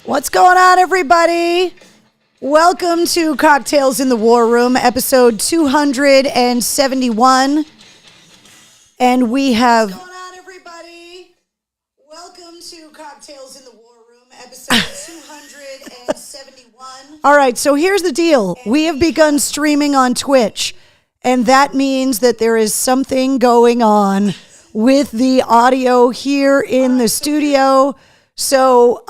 What's going on, everybody? Welcome to Cocktails in the War Room, episode 271. And we have... What's going on, everybody? Welcome to Cocktails in the War Room, episode 271. All right, so here's the deal. We have begun streaming on Twitch, and that means that there is something going on with the audio here in the studio. So,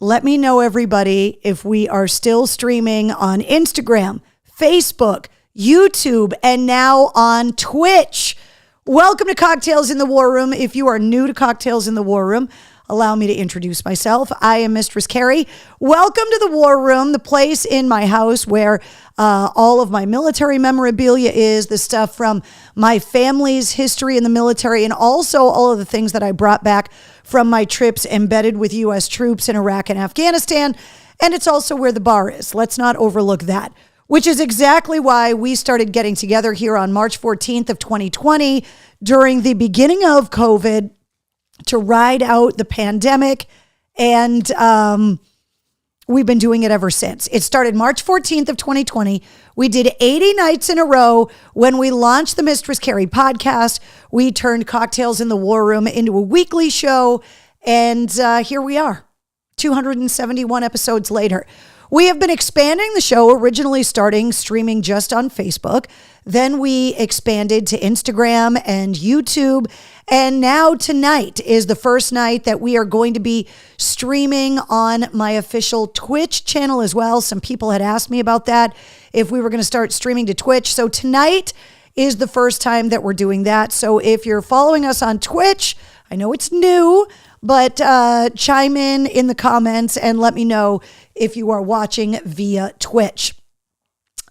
let me know, everybody, if we are still streaming on Instagram, Facebook, YouTube, and now on Twitch. Welcome to Cocktails in the War Room. If you are new to Cocktails in the War Room, allow me to introduce myself. I am Mistress Carrie. Welcome to the War Room, the place in my house where all of my military memorabilia is, the stuff from my family's history in the military, and also all of the things that I brought back from my trips embedded with U.S. troops in Iraq and Afghanistan. And it's also where the bar is. Let's not overlook that, which is exactly why we started getting together here on March 14th of 2020 during the beginning of COVID to ride out the pandemic. And we've been doing it ever since. It started March 14th of 2020. We did 80 nights in a row. When we launched the Mistress Carrie podcast, we turned Cocktails in the War Room into a weekly show. And here we are, 271 episodes later. We have been expanding the show, originally starting streaming just on Facebook. Then we expanded to Instagram and YouTube. And now tonight is the first night that we are going to be streaming on my official Twitch channel as well. Some people had asked me about that, if we were going to start streaming to Twitch. So tonight is the first time that we're doing that. So if you're following us on Twitch, I know it's new, but chime in the comments and let me know if you are watching via Twitch.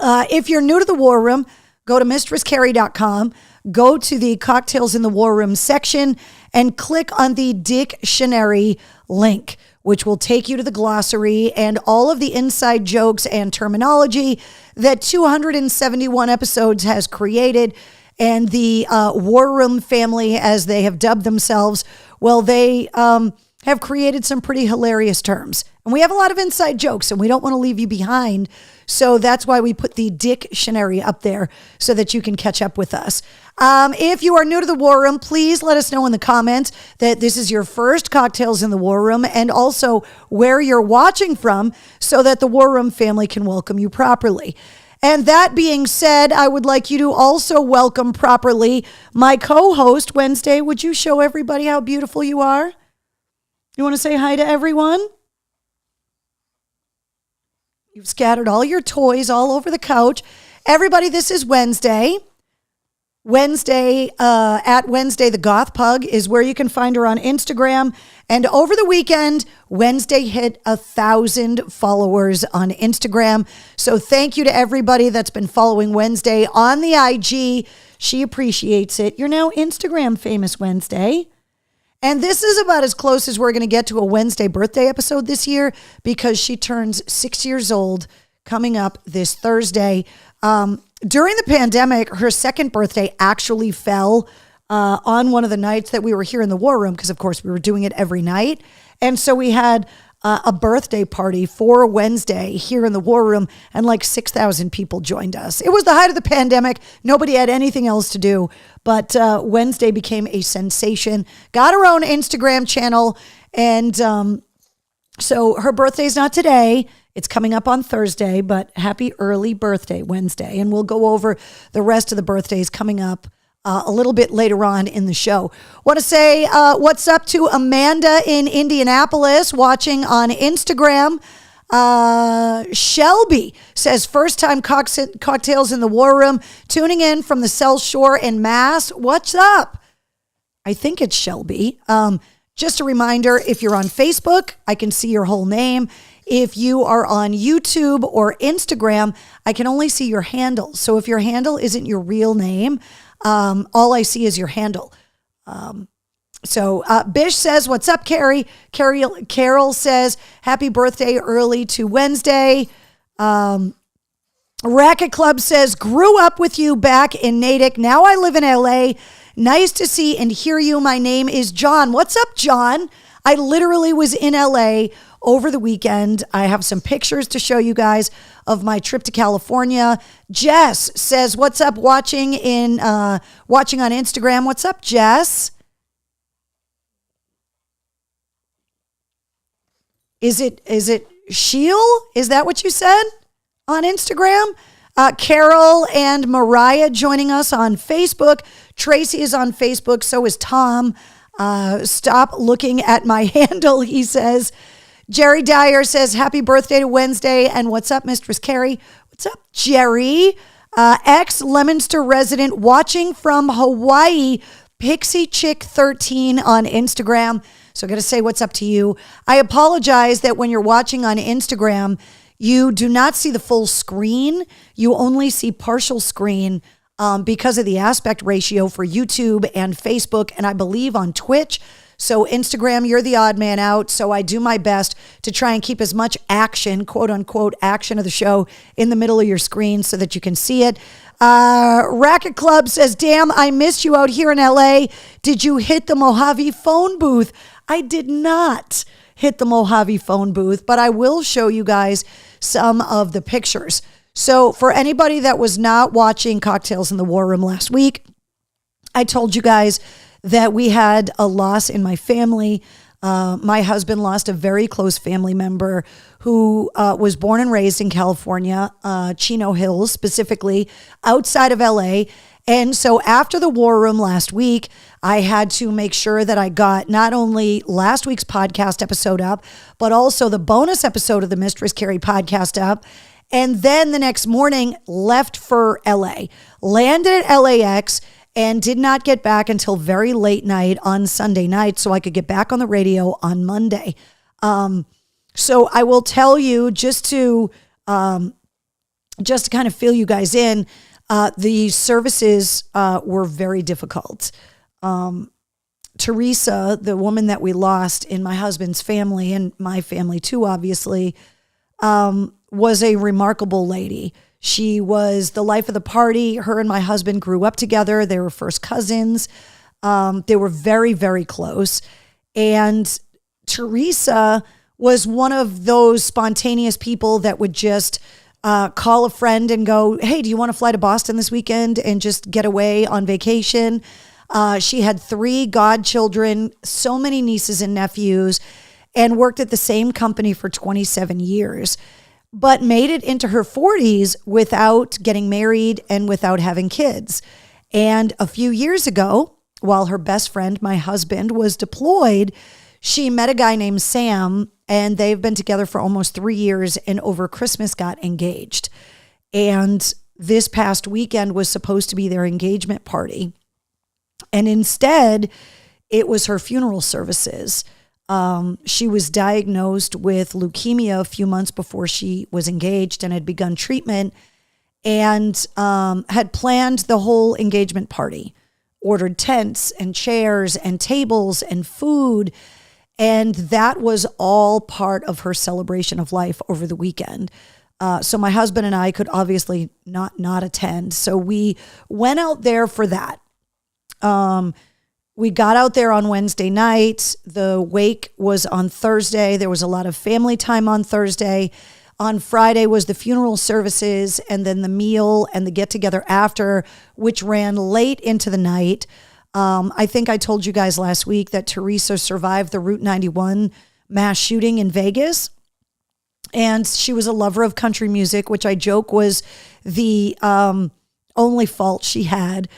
If you're new to the War Room, go to mistresscarrie.com, go to the Cocktails in the War Room section, and click on the dictionary link, which will take you to the glossary and all of the inside jokes and terminology that 271 episodes has created. And the War Room family, as they have dubbed themselves, well, they have created some pretty hilarious terms. And we have a lot of inside jokes, and we don't want to leave you behind. So that's why we put the dictionary up there so that you can catch up with us. If you are new to the War Room, please let us know in the comments that this is your first Cocktails in the War Room, and also where you're watching from so that the War Room family can welcome you properly. And that being said, I would like you to also welcome properly my co-host, Wednesday. Would you show everybody how beautiful you are? You want to say hi to everyone? You've scattered all your toys all over the couch. Everybody, this is Wednesday. Wednesday, at Wednesday the Goth Pug is where you can find her on Instagram. And over the weekend, Wednesday hit 1,000 followers on Instagram. So thank you to everybody that's been following Wednesday on the IG. She appreciates it. You're now Instagram famous, Wednesday. And this is about as close as we're going to get to a Wednesday birthday episode this year, because she turns 6 years old coming up this Thursday. During the pandemic, her second birthday actually fell on one of the nights that we were here in the War Room, because, of course, we were doing it every night. And so we had a birthday party for Wednesday here in the War Room, and like 6,000 people joined us. It was the height of the pandemic. Nobody had anything else to do, but Wednesday became a sensation. Got her own Instagram channel, and so her birthday's not today. It's coming up on Thursday, but happy early birthday, Wednesday. And we'll go over the rest of the birthdays coming up a little bit later on in the show. Want to say what's up to Amanda in Indianapolis watching on Instagram. Shelby says, first time Cocktails in the War Room, tuning in from the South Shore in Mass. What's up? I think it's Shelby. Just a reminder, if you're on Facebook, I can see your whole name. If you are on YouTube or Instagram, I can only see your handle. So if your handle isn't your real name, all I see is your handle. So Bish says, what's up, Carrie? Carol says, happy birthday early to Wednesday. Racket Club says, grew up with you back in Natick. Now I live in LA. Nice to see and hear you. My name is John. What's up, John? I literally was in LA over the weekend. I have some pictures to show you guys of my trip to California. Jess says, "What's up? Watching on Instagram." What's up, Jess? Is it Sheil? Is that what you said on Instagram? Carol and Mariah joining us on Facebook. Tracy is on Facebook. So is Tom. Stop looking at my handle, he says. Jerry Dyer says, "Happy birthday to Wednesday." And what's up, Mistress Carrie? What's up, Jerry? Ex-Leominster resident watching from Hawaii, Pixie Chick 13 on Instagram. So I got to say what's up to you. I apologize that when you're watching on Instagram, you do not see the full screen. You only see partial screen because of the aspect ratio for YouTube and Facebook, and I believe on Twitch. So Instagram, you're the odd man out. So I do my best to try and keep as much action, quote unquote, action of the show in the middle of your screen so that you can see it. Racket Club says, "Damn, I missed you out here in LA. Did you hit the Mojave phone booth?" I did not hit the Mojave phone booth, but I will show you guys some of the pictures. So for anybody that was not watching Cocktails in the War Room last week, I told you guys that we had a loss in my family. My husband lost a very close family member who was born and raised in California, Chino Hills specifically, outside of LA. And so after the War Room last week, I had to make sure that I got not only last week's podcast episode up, but also the bonus episode of the Mistress Carrie podcast up. And then the next morning left for LA, landed at LAX, and did not get back until very late night on Sunday night so I could get back on the radio on Monday. So I will tell you, just to kind of fill you guys in, the services were very difficult. Teresa, the woman that we lost in my husband's family and my family too, obviously, was a remarkable lady. She was the life of the party. Her and my husband grew up together. They were first cousins. They were very, very close. And Teresa was one of those spontaneous people that would just call a friend and go, "Hey, do you want to fly to Boston this weekend and just get away on vacation?" She had 3 godchildren, so many nieces and nephews, and worked at the same company for 27 years, but made it into her 40s without getting married and without having kids. And a few years ago, while her best friend, my husband, was deployed, she met a guy named Sam, and they've been together for almost 3 years, and over Christmas got engaged. And this past weekend was supposed to be their engagement party. And instead, it was her funeral services. She was diagnosed with leukemia a few months before she was engaged and had begun treatment, and had planned the whole engagement party, ordered tents and chairs and tables and food. And that was all part of her celebration of life over the weekend. So my husband and I could obviously not attend. So we went out there for that. We got out there on Wednesday night. The wake was on Thursday. There was a lot of family time on Thursday. On Friday was the funeral services, and then the meal and the get together after, which ran late into the night. I think I told you guys last week that Teresa survived the Route 91 mass shooting in Vegas. And she was a lover of country music, which I joke was the only fault she had.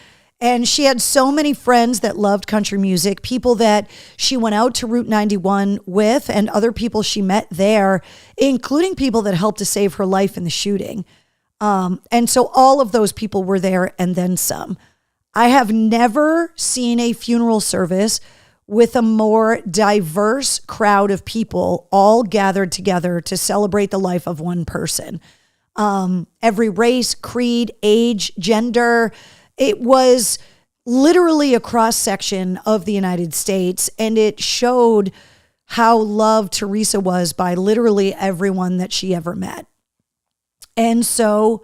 And she had so many friends that loved country music, people that she went out to Route 91 with, and other people she met there, including people that helped to save her life in the shooting. And so all of those people were there, and then some. I have never seen a funeral service with a more diverse crowd of people all gathered together to celebrate the life of one person. Every race, creed, age, gender. It was literally a cross-section of the United States, and it showed how loved Teresa was by literally everyone that she ever met. And so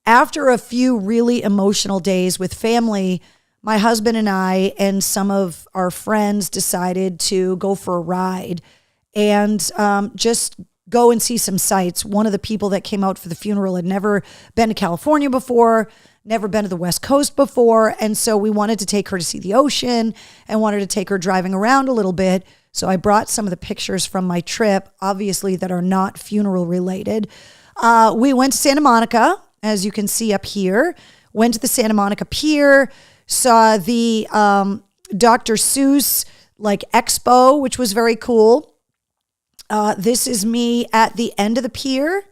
after a few really emotional days with family, my husband and I and some of our friends decided to go for a ride. and just go and see some sights. One of the people that came out for the funeral had never been to California before, never been to the West Coast before. And so we wanted to take her to see the ocean and wanted to take her driving around a little bit. So I brought some of the pictures from my trip, obviously that are not funeral related. We went to Santa Monica, as you can see up here, went to the Santa Monica Pier, saw the Dr. Seuss expo, which was very cool. This is me at the end of the pier.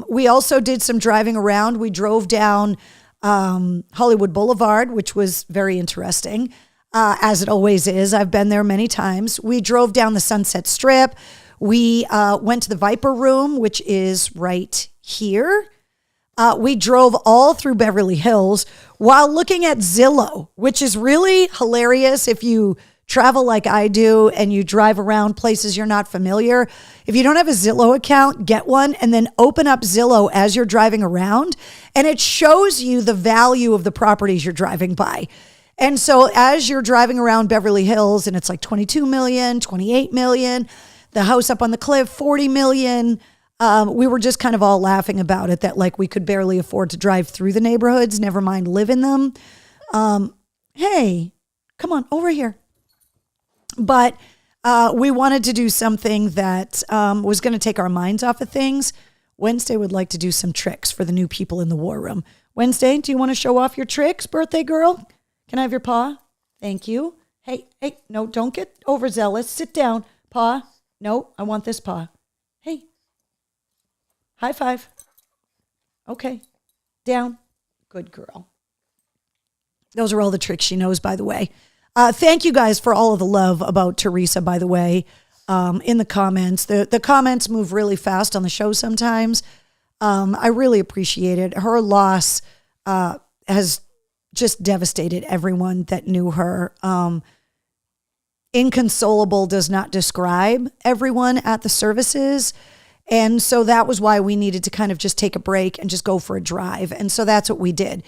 We also did some driving around. We drove down Hollywood Boulevard, which was very interesting, as it always is. I've been there many times. We drove down the Sunset Strip. We went to the Viper Room, which is right here. We drove all through Beverly Hills while looking at Zillow, which is really hilarious if you travel like I do and you drive around places you're not familiar. If you don't have a Zillow account, get one and then open up Zillow as you're driving around, and it shows you the value of the properties you're driving by. And so as you're driving around Beverly Hills and it's like 22 million, 28 million, the house up on the cliff, 40 million. We were just kind of all laughing about it, that we could barely afford to drive through the neighborhoods, never mind live in them. Hey, come on over here. But we wanted to do something that was going to take our minds off of things. Wednesday would like to do some tricks for the new people in the war room. Wednesday, do you want to show off your tricks, birthday girl? Can I have your paw? Thank you. Hey, no, don't get overzealous. Sit down. Paw. No, I want this paw. Hey. High five. Okay. Down. Good girl. Those are all the tricks she knows, by the way. Thank you guys for all of the love about Teresa, by the way, in the comments. The comments move really fast on the show sometimes. I really appreciate it. Her loss has just devastated everyone that knew her. Inconsolable does not describe everyone at the services. And so that was why we needed to kind of just take a break and just go for a drive. And so that's what we did.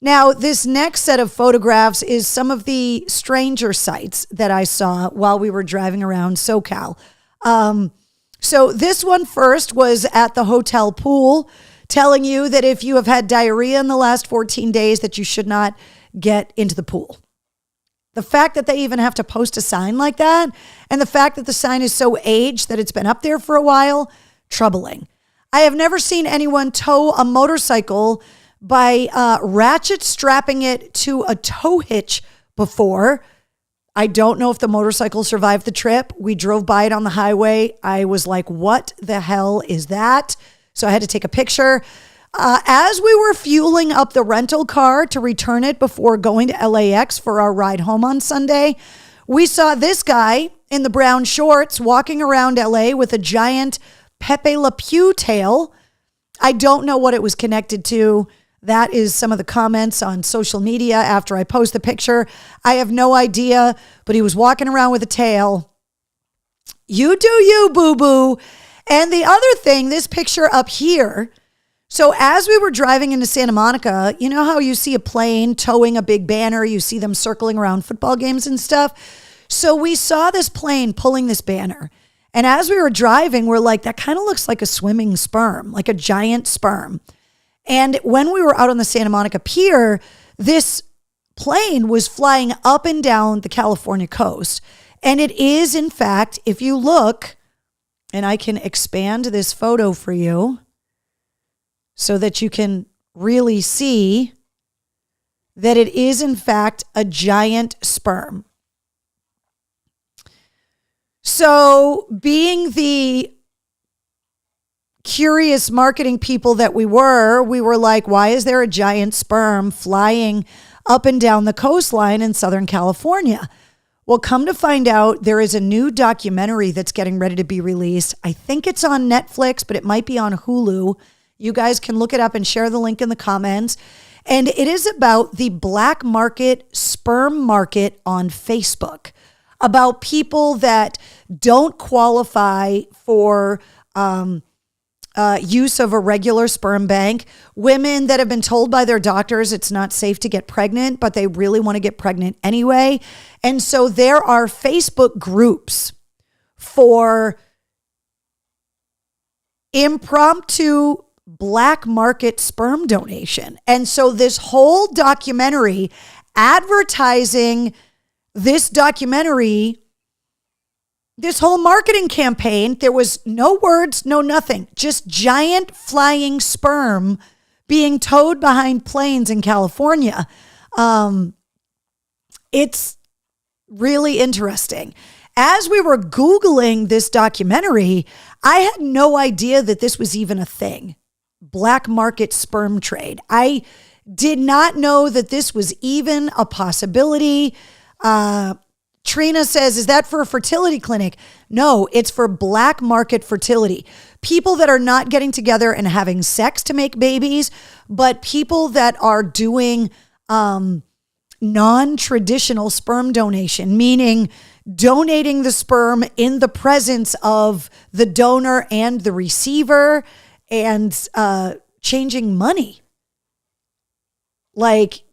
Now, this next set of photographs is some of the stranger sights that I saw while we were driving around SoCal. So this one first was at the hotel pool, telling you that if you have had diarrhea in the last 14 days, that you should not get into the pool. The fact that they even have to post a sign like that, and the fact that the sign is so aged that it's been up there for a while, troubling. I have never seen anyone tow a motorcycle by ratchet strapping it to a tow hitch before. I don't know if the motorcycle survived the trip. We drove by it on the highway. I was like, what the hell is that? So I had to take a picture. As we were fueling up the rental car to return it before going to LAX for our ride home on Sunday, we saw this guy in the brown shorts walking around LA with a giant Pepe Le Pew tail. I don't know what it was connected to. That is some of the comments on social media after I post the picture. I have no idea, but he was walking around with a tail. You do you, boo-boo. And the other thing, this picture up here. So as we were driving into Santa Monica, you know how you see a plane towing a big banner? You see them circling around football games and stuff. So we saw this plane pulling this banner. And as we were driving, we're like, that kind of looks like a swimming sperm, like a giant sperm. And when we were out on the Santa Monica Pier, this plane was flying up and down the California coast. And it is, in fact, if you look, and I can expand this photo for you so that you can really see that it is, in fact, a giant sperm. So being the curious marketing people that we were like, why is there a giant sperm flying up and down the coastline in Southern California? Well, come to find out, there is a new documentary that's getting ready to be released. I think it's on Netflix, but it might be on Hulu. You guys can look it up and share the link in the comments. And it is about the black market sperm market on Facebook, about people that don't qualify for use of a regular sperm bank, women that have been told by their doctors it's not safe to get pregnant, but they really want to get pregnant anyway. And so there are Facebook groups for impromptu black market sperm donation. And so this whole documentary advertising this documentary, this whole marketing campaign, there was no words, no nothing, just giant flying sperm being towed behind planes in California. It's really interesting. As we were Googling this documentary, I had no idea that this was even a thing. Black market sperm trade. I did not know that this was even a possibility. Trina says, is that for a fertility clinic? No, it's for black market fertility. People that are not getting together and having sex to make babies, but people that are doing non-traditional sperm donation, meaning donating the sperm in the presence of the donor and the receiver and changing money. Like,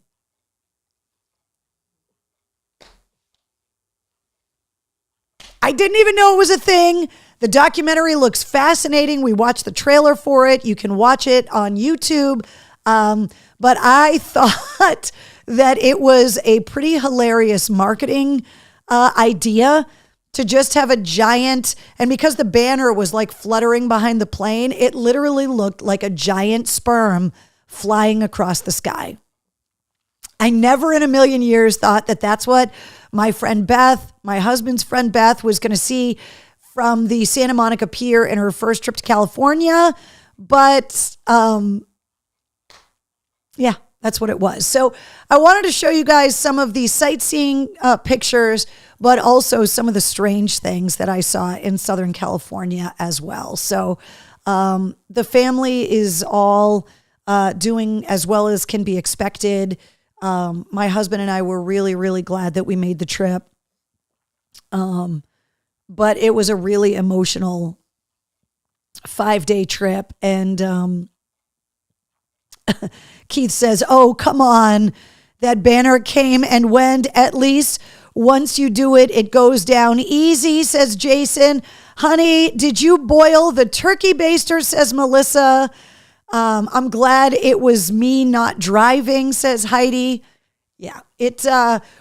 I didn't even know it was a thing. The documentary looks fascinating. We watched the trailer for it. You can watch it on YouTube. But I thought that it was a pretty hilarious marketing idea to just have a giant, and because the banner was like fluttering behind the plane, it literally looked like a giant sperm flying across the sky. I never in a million years thought that that's what my friend Beth, my husband's friend Beth, was going to see from the Santa Monica Pier in her first trip to California. But yeah, that's what it was. So I wanted to show you guys some of the sightseeing pictures, but also some of the strange things that I saw in Southern California as well. So the family is all doing as well as can be expected. My husband and I were really, really glad that we made the trip. But it was a really emotional 5-day trip. And Keith says, oh, come on. That banner came and went. At least once you do it, it goes down easy, says Jason. Honey, did you boil the turkey baster, says Melissa. I'm glad it was me not driving, says Heidi. Yeah,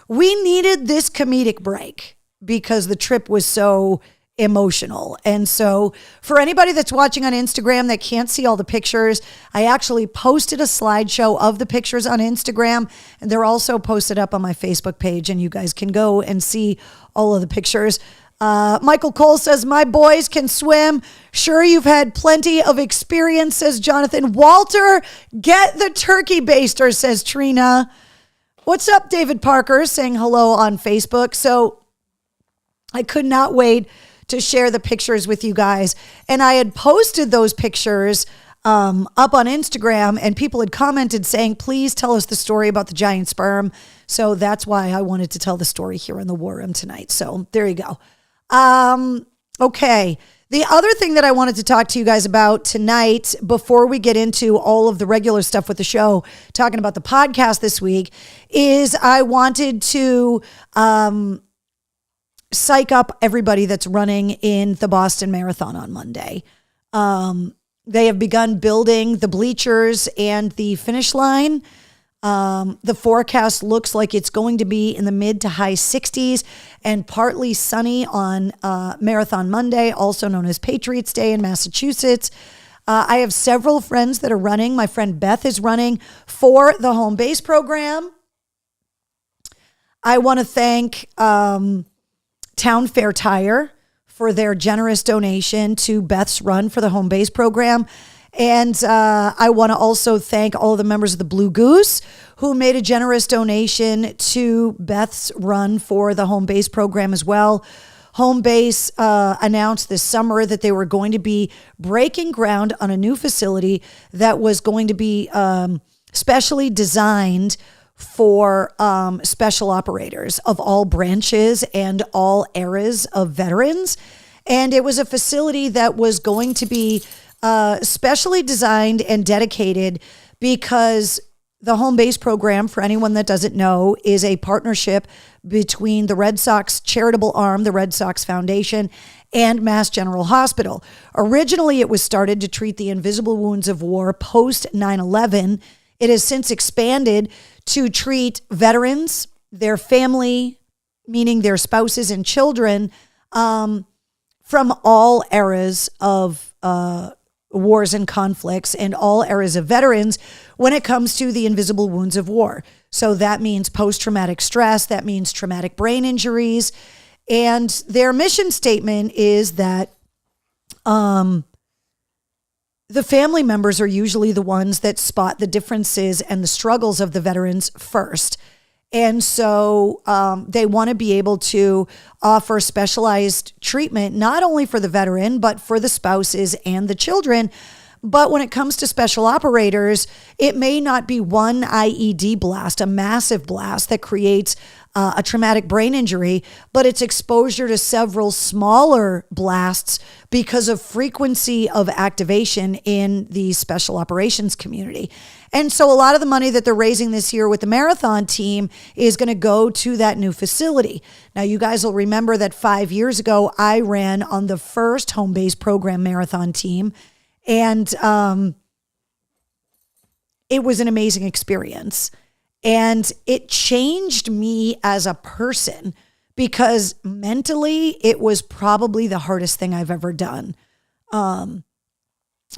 we needed this comedic break because the trip was so emotional. And so for anybody that's watching on Instagram that can't see all the pictures, I actually posted a slideshow of the pictures on Instagram, and they're also posted up on my Facebook page, and you guys can go and see all of the pictures. Michael Cole says, my boys can swim. Sure, you've had plenty of experience, says Jonathan. Walter, get the turkey baster, says Trina. What's up, David Parker, saying hello on Facebook. So I could not wait to share the pictures with you guys. And I had posted those pictures up on Instagram, and people had commented saying, please tell us the story about the giant sperm. So that's why I wanted to tell the story here in the War Room tonight. So there you go. Okay. The other thing that I wanted to talk to you guys about tonight, before we get into all of the regular stuff with the show, talking about the podcast this week, is I wanted to psych up everybody that's running in the Boston Marathon on Monday. They have begun building the bleachers and the finish line. The forecast looks like it's going to be in the mid to high 60s and partly sunny on Marathon Monday, also known as Patriots Day in Massachusetts. I have several friends that are running. My friend Beth is running for the home base program. I want to thank Town Fair Tire for their generous donation to Beth's run for the home base program. And I want to also thank all of the members of the Blue Goose who made a generous donation to Beth's run for the home base program as well. Home Base announced this summer that they were going to be breaking ground on a new facility that was going to be specially designed for special operators of all branches and all eras of veterans. And it was a facility that was going to be specially designed and dedicated because the home base program, for anyone that doesn't know, is a partnership between the Red Sox charitable arm, the Red Sox Foundation, and Mass General Hospital. Originally, it was started to treat the invisible wounds of war post 9/11. It has since expanded to treat veterans, their family, meaning their spouses and children, from all eras of wars and conflicts and all eras of veterans when it comes to the invisible wounds of war. So that means post-traumatic stress, that means traumatic brain injuries. And their mission statement is that the family members are usually the ones that spot the differences and the struggles of the veterans first. And so they want to be able to offer specialized treatment, not only for the veteran, but for the spouses and the children. But when it comes to special operators, it may not be one IED blast, a massive blast that creates a traumatic brain injury, but it's exposure to several smaller blasts because of frequency of activation in the special operations community. And so a lot of the money that they're raising this year with the marathon team is going to go to that new facility. Now, you guys will remember that 5 years ago, I ran on the first home-based program marathon team. And it was an amazing experience. And it changed me as a person because mentally it was probably the hardest thing I've ever done.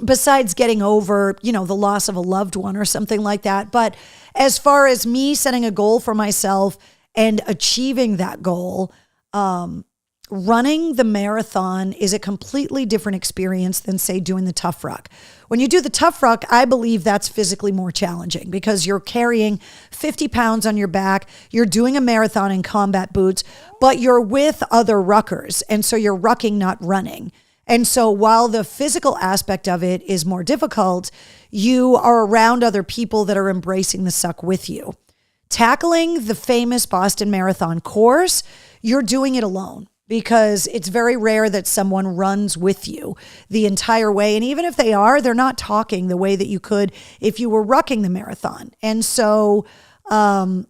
Besides getting over, the loss of a loved one or something like that. But as far as me setting a goal for myself and achieving that goal, running the marathon is a completely different experience than, say, doing the Tough Ruck. When you do the Tough Ruck, I believe that's physically more challenging because you're carrying 50 pounds on your back. You're doing a marathon in combat boots, but you're with other ruckers. And so you're rucking, not running. And so while the physical aspect of it is more difficult, you are around other people that are embracing the suck with you. Tackling the famous Boston Marathon course, you're doing it alone, because it's very rare that someone runs with you the entire way. And even if they are, they're not talking the way that you could if you were rucking the marathon. And so the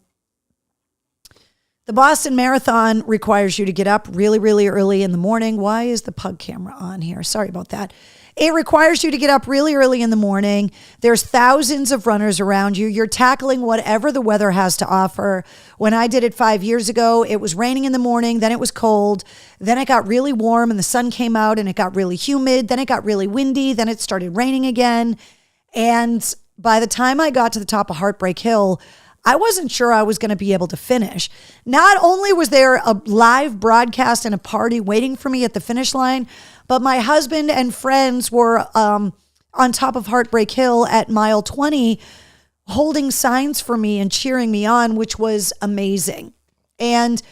Boston Marathon requires you to get up really, really early in the morning. Why is the pug camera on here? Sorry about that. It requires you to get up really early in the morning. There's thousands of runners around you. You're tackling whatever the weather has to offer. When I did it 5 years ago, it was raining in the morning, then it was cold, then it got really warm and the sun came out and it got really humid, then it got really windy, then it started raining again. And by the time I got to the top of Heartbreak Hill, I wasn't sure I was going to be able to finish. Not only was there a live broadcast and a party waiting for me at the finish line, but my husband and friends were on top of Heartbreak Hill at mile 20, holding signs for me and cheering me on, which was amazing. And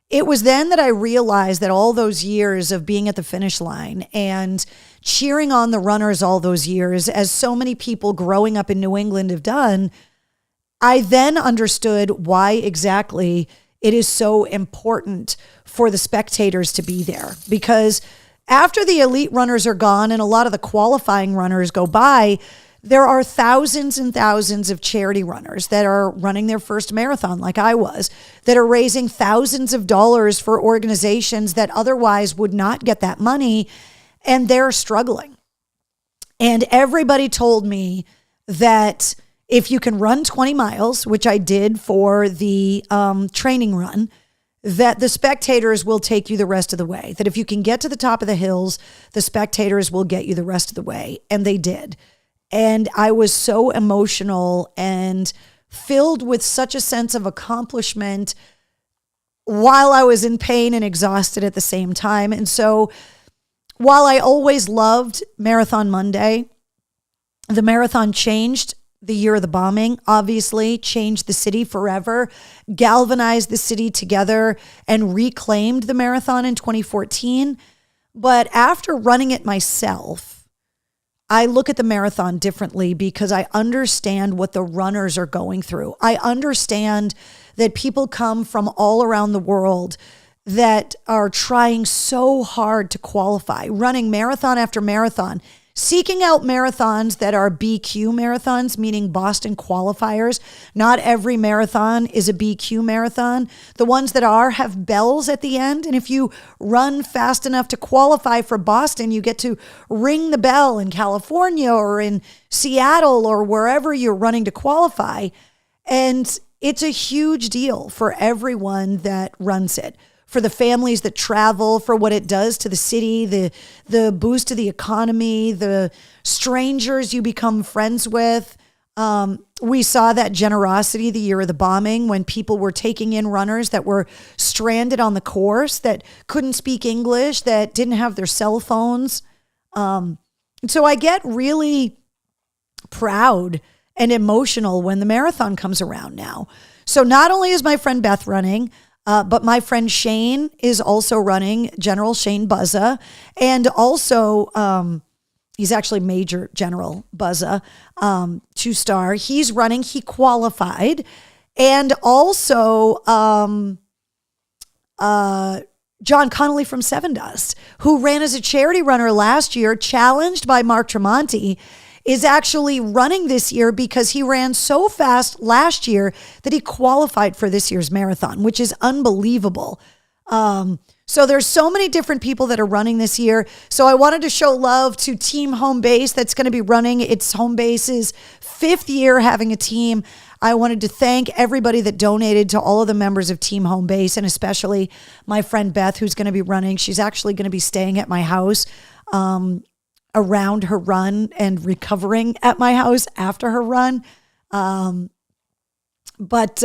it was then that I realized that all those years of being at the finish line and cheering on the runners all those years, as so many people growing up in New England have done, I then understood why exactly it is so important for the spectators to be there. Because after the elite runners are gone and a lot of the qualifying runners go by, there are thousands and thousands of charity runners that are running their first marathon, like I was, that are raising thousands of dollars for organizations that otherwise would not get that money, and they're struggling. And everybody told me that if you can run 20 miles, which I did for the training run, that the spectators will take you the rest of the way. That if you can get to the top of the hills, the spectators will get you the rest of the way. And they did. And I was so emotional and filled with such a sense of accomplishment while I was in pain and exhausted at the same time. And so while I always loved Marathon Monday, the marathon changed the year of the bombing, obviously changed the city forever, galvanized the city together, and reclaimed the marathon in 2014. But after running it myself, I look at the marathon differently because I understand what the runners are going through. I understand that people come from all around the world that are trying so hard to qualify, running marathon after marathon, seeking out marathons that are BQ marathons, meaning Boston qualifiers. Not every marathon is a BQ marathon. The ones that are have bells at the end. And if you run fast enough to qualify for Boston, you get to ring the bell in California or in Seattle or wherever you're running to qualify. And it's a huge deal for everyone that runs it, for the families that travel, for what it does to the city, the boost to the economy, the strangers you become friends with. We saw that generosity the year of the bombing when people were taking in runners that were stranded on the course, that couldn't speak English, that didn't have their cell phones. So I get really proud and emotional when the marathon comes around now. So not only is my friend Beth running, but my friend Shane is also running, General Shane Buzza, and also he's actually Major General Buzza, 2-star. He's running. He qualified. And also John Connolly from Seven Dust, who ran as a charity runner last year, challenged by Mark Tremonti, is actually running this year because he ran so fast last year that he qualified for this year's marathon, which is unbelievable. So there's so many different people that are running this year. So I wanted to show love to Team Home Base that's going to be running its Home Base's 5th year having a team. I wanted to thank everybody that donated to all of the members of Team Home Base, and especially my friend Beth, who's going to be running. She's actually going to be staying at my house around her run and recovering at my house after her run. But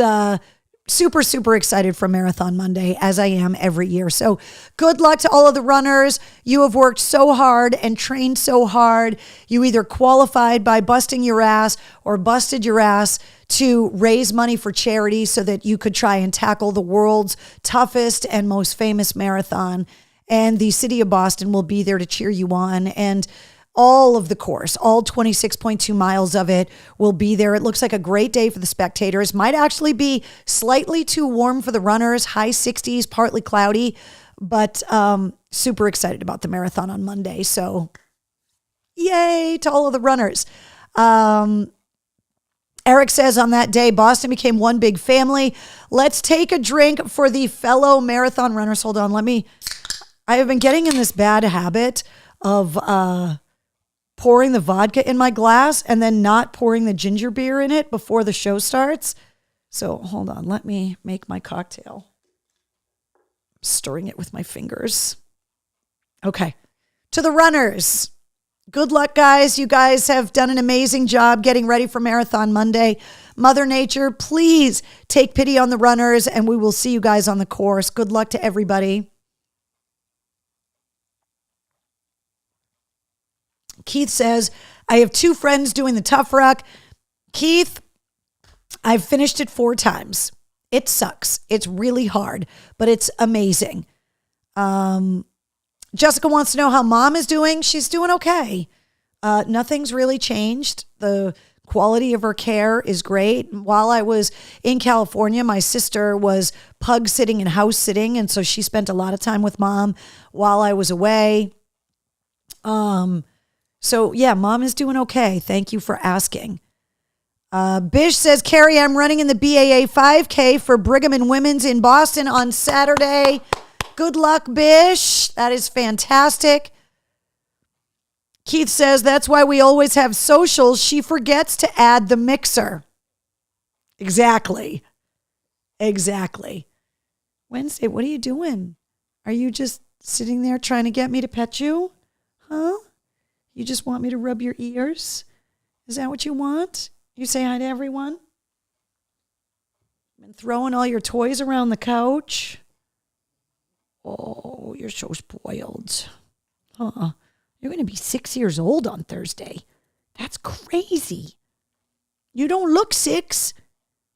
super, super excited for Marathon Monday, as I am every year. So good luck to all of the runners. You have worked so hard and trained so hard. You either qualified by busting your ass or busted your ass to raise money for charity so that you could try and tackle the world's toughest and most famous marathon. And the city of Boston will be there to cheer you on. And all of the course, all 26.2 miles of it will be there. It looks like a great day for the spectators. Might actually be slightly too warm for the runners, high 60s, partly cloudy, but super excited about the marathon on Monday. So yay to all of the runners. Eric says on that day, Boston became one big family. Let's take a drink for the fellow marathon runners. Hold on, I have been getting in this bad habit of pouring the vodka in my glass and then not pouring the ginger beer in it before the show starts. So hold on, let me make my cocktail. Stirring it with my fingers. Okay, to the runners. Good luck, guys. You guys have done an amazing job getting ready for Marathon Monday. Mother Nature, please take pity on the runners, and we will see you guys on the course. Good luck to everybody. Keith says, I have 2 friends doing the Tough Ruck. Keith, I've finished it 4 times. It sucks. It's really hard, but it's amazing. Jessica wants to know how mom is doing. She's doing okay. Nothing's really changed. The quality of her care is great. While I was in California, my sister was pug sitting and house sitting, and so she spent a lot of time with mom while I was away. So yeah, mom is doing okay. Thank you for asking. Bish says, Carrie, I'm running in the BAA 5K for Brigham and Women's in Boston on Saturday. Good luck, Bish. That is fantastic. Keith says, that's why we always have socials. She forgets to add the mixer. Exactly. Wednesday, what are you doing? Are you just sitting there trying to get me to pet you? Huh? You just want me to rub your ears? Is that what you want? You say hi to everyone? Been throwing all your toys around the couch? Oh, you're so spoiled. Huh. You're going to be 6 years old on Thursday. That's crazy. You don't look 6.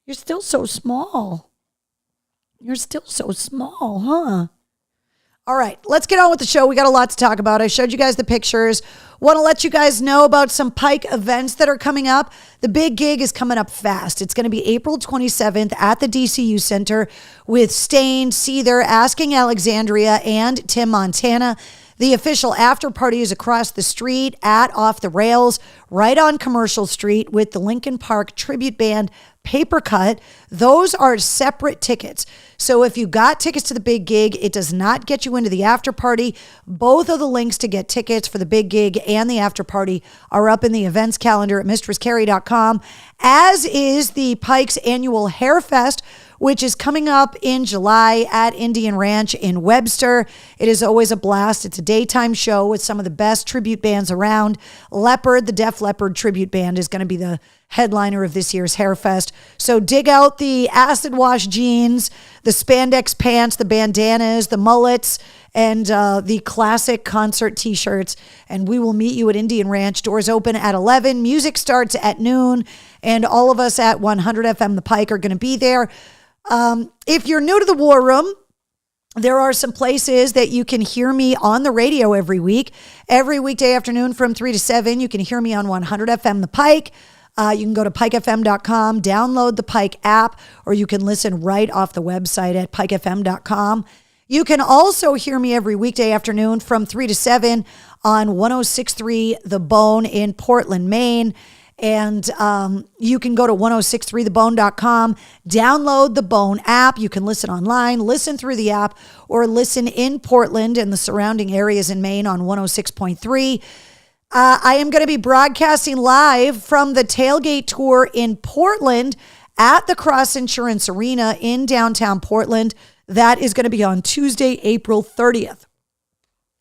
You're still so small. You're still so small, huh? All right, let's get on with the show. We got a lot to talk about. I showed you guys the pictures. Want to let you guys know about some Pike events that are coming up. The big gig is coming up fast. It's going to be April 27th at the DCU Center with Stain, Seether, Asking Alexandria, and Tim Montana. The official after party is across the street at Off the Rails, right on Commercial Street with the Linkin Park tribute band Paper Cut. Those are separate tickets. So if you got tickets to the big gig, it does not get you into the after party. Both of the links to get tickets for the big gig and the after party are up in the events calendar at mistresscarrie.com, as is the Pikes annual Hair Fest, which is coming up in July at Indian Ranch in Webster. It is always a blast. It's a daytime show with some of the best tribute bands around. Leopard, the Def Leppard tribute band, is going to be the headliner of this year's Hair Fest. So dig out the acid wash jeans, the spandex pants, the bandanas, the mullets, and the classic concert t-shirts. And we will meet you at Indian Ranch. Doors open at 11. Music starts at noon. And all of us at 100 FM The Pike are going to be there. If you're new to the War Room, there are some places that you can hear me on the radio every week. Every weekday afternoon from 3 to 7, you can hear me on 100 FM The Pike. You can go to pikefm.com, download the Pike app, or you can listen right off the website at pikefm.com. You can also hear me every weekday afternoon from 3 to 7 on 106.3 The Bone in Portland, Maine. And you can go to 1063thebone.com, download the Bone app. You can listen online, listen through the app, or listen in Portland and the surrounding areas in Maine on 106.3. I am going to be broadcasting live from the Tailgate Tour in Portland at the Cross Insurance Arena in downtown Portland. That is going to be on Tuesday, April 30th.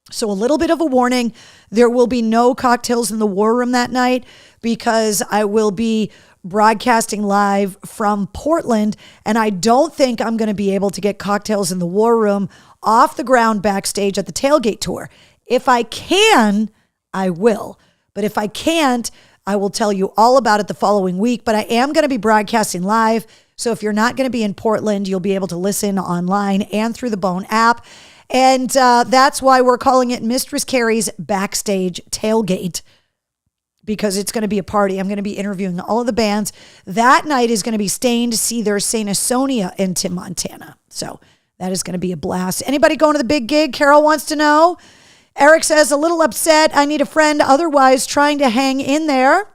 So a little bit of a warning, there will be no cocktails in the War Room that night because I will be broadcasting live from Portland, and I don't think I'm going to be able to get cocktails in the War Room off the ground backstage at the Tailgate Tour. If I can, I will. But if I can't, I will tell you all about it the following week. But I am going to be broadcasting live. So if you're not going to be in Portland, you'll be able to listen online and through the Bone app. And that's why we're calling it Mistress Carrie's Backstage Tailgate, because it's going to be a party. I'm going to be interviewing all of the bands. That night is going to be Stained, Seether, Saint Asonia, and Tim Montana. So that is going to be a blast. Anybody going to the big gig? Carol wants to know. Eric says, a little upset. I need a friend, otherwise trying to hang in there.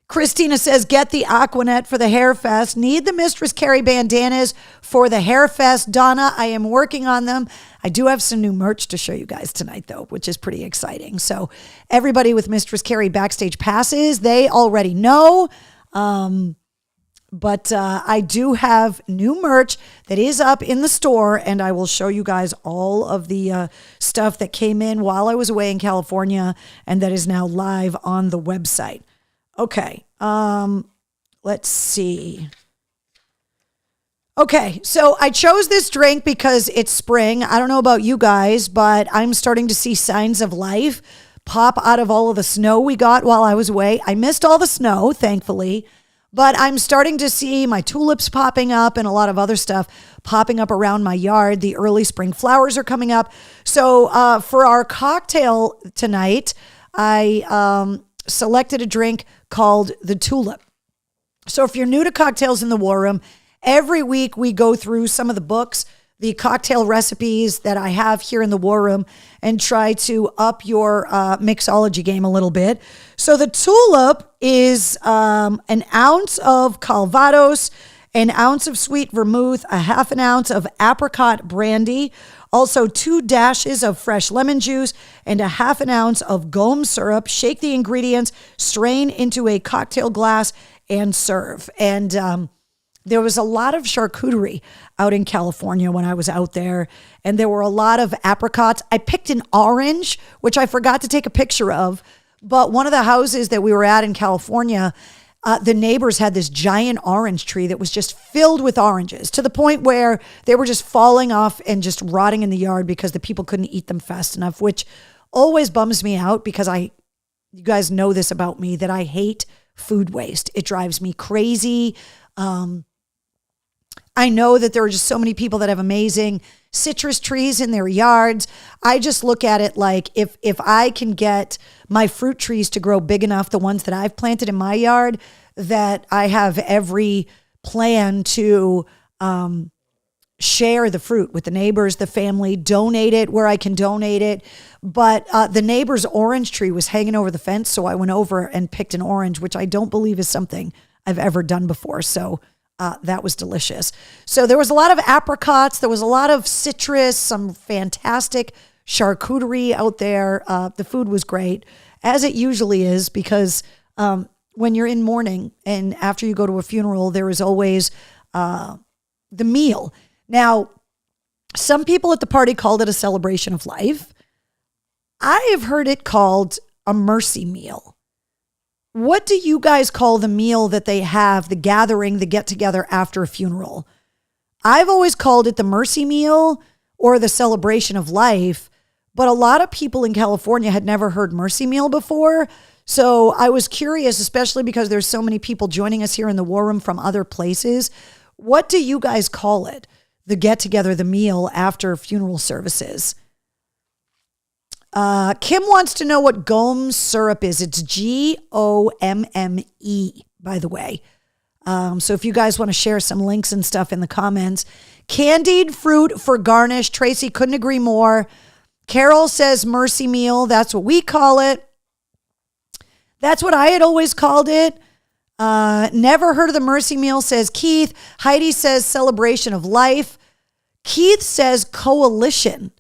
Christina says, get the Aquanet for the Hair Fest. Need the Mistress Carrie bandanas for the Hair Fest. Donna, I am working on them. I do have some new merch to show you guys tonight, though, which is pretty exciting. So everybody with Mistress Carrie backstage passes, they already know. But I do have new merch that is up in the store, and I will show you guys all of the stuff that came in while I was away in California and that is now live on the website. Okay, let's see. Okay, so I chose this drink because it's spring. I don't know about you guys, but I'm starting to see signs of life pop out of all of the snow we got while I was away. I missed all the snow, thankfully. But I'm starting to see my tulips popping up and a lot of other stuff popping up around my yard. The early spring flowers are coming up. So for our cocktail tonight, I selected a drink called the Tulip. So if you're new to Cocktails in the War Room, every week we go through some of the books, the cocktail recipes that I have here in the War Room, and try to up your mixology game a little bit. So the Tulip is an ounce of Calvados, an ounce of sweet vermouth, a half an ounce of apricot brandy, also 2 dashes of fresh lemon juice, and a half an ounce of Gome syrup. Shake the ingredients, strain into a cocktail glass, and serve. And there was a lot of charcuterie out in California when I was out there, and there were a lot of apricots. I picked an orange, which I forgot to take a picture of, but one of the houses that we were at in California, the neighbors had this giant orange tree that was just filled with oranges to the point where they were just falling off and just rotting in the yard because the people couldn't eat them fast enough, which always bums me out because you guys know this about me, that I hate food waste. It drives me crazy. I know that there are just so many people that have amazing citrus trees in their yards. I just look at it like if I can get my fruit trees to grow big enough, the ones that I've planted in my yard, that I have every plan to share the fruit with the neighbors, the family, donate it where I can donate it. But the neighbor's orange tree was hanging over the fence, so I went over and picked an orange, which I don't believe is something I've ever done before. So that was delicious. So there was a lot of apricots. There was a lot of citrus, some fantastic charcuterie out there. The food was great, as it usually is, because when you're in mourning and after you go to a funeral, there is always the meal. Now, some people at the party called it a celebration of life. I have heard it called a mercy meal. What do you guys call the meal that they have, the gathering, the get together after a funeral? I've always called it the mercy meal or the celebration of life, but a lot of people in California had never heard mercy meal before. So I was curious, especially because there's so many people joining us here in the War Room from other places. What do you guys call it? The get together, the meal after funeral services. Kim wants to know what Gomme syrup is. It's Gomme, by the way. So if you guys want to share some links and stuff in the comments. Candied fruit for garnish. Tracy couldn't agree more. Carol says mercy meal. That's what we call it. That's what I had always called it. Never heard of the mercy meal, says Keith. Heidi says celebration of life. Keith says coalition.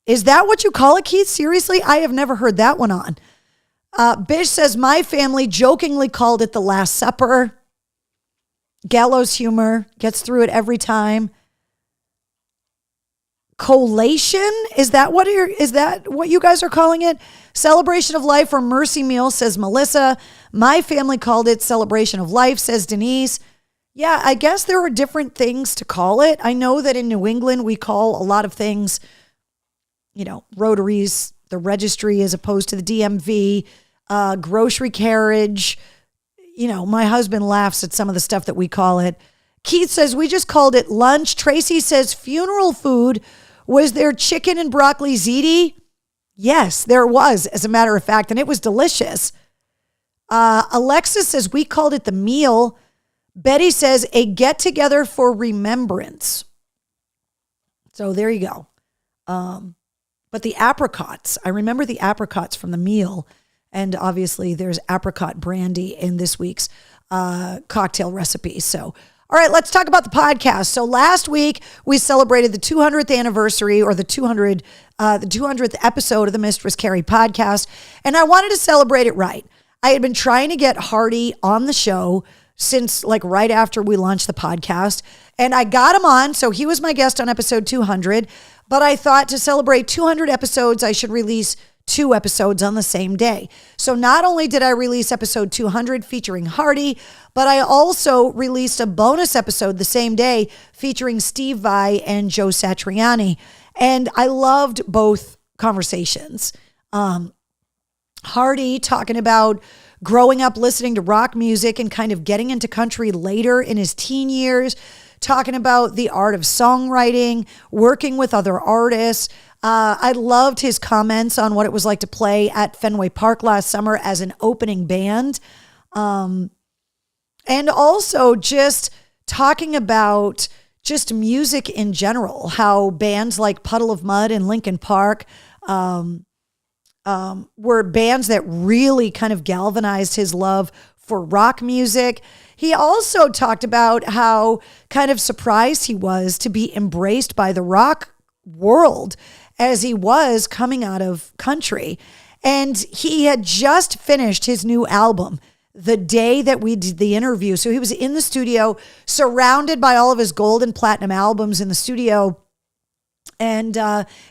Is that what you call it, Keith? Seriously? I have never heard that one on. Bish says my family jokingly called it the Last Supper. Gallows humor, gets through it every time. Collation? Is that what you guys are calling it? Celebration of life or mercy meal, says Melissa. My family called it celebration of life, says Denise. Yeah, I guess there are different things to call it. I know that in New England, we call a lot of things, rotaries, the registry as opposed to the DMV, grocery carriage. My husband laughs at some of the stuff that we call it. Keith says we just called it lunch. Tracy says funeral food. Was there chicken and broccoli ziti? Yes, there was, as a matter of fact, and it was delicious. Alexis says we called it the meal. Betty says a get-together for remembrance. So there you go. But the apricots, I remember the apricots from the meal. And obviously there's apricot brandy in this week's cocktail recipe. So, all right, let's talk about the podcast. So last week we celebrated the 200th anniversary or the 200th episode of the Mistress Carrie podcast. And I wanted to celebrate it right. I had been trying to get Hardy on the show since right after we launched the podcast. And I got him on. So he was my guest on episode 200. But I thought to celebrate 200 episodes, I should release 2 episodes on the same day. So not only did I release episode 200 featuring Hardy, but I also released a bonus episode the same day featuring Steve Vai and Joe Satriani. And I loved both conversations. Hardy talking about growing up listening to rock music and kind of getting into country later in his teen years, talking about the art of songwriting, working with other artists. I loved his comments on what it was like to play at Fenway Park last summer as an opening band. And also just talking about just music in general, how bands like Puddle of Mudd and Linkin Park were bands that really kind of galvanized his love for rock music. He also talked about how kind of surprised he was to be embraced by the rock world as he was coming out of country. And he had just finished his new album the day that we did the interview. So he was in the studio, surrounded by all of his gold and platinum albums in the studio. And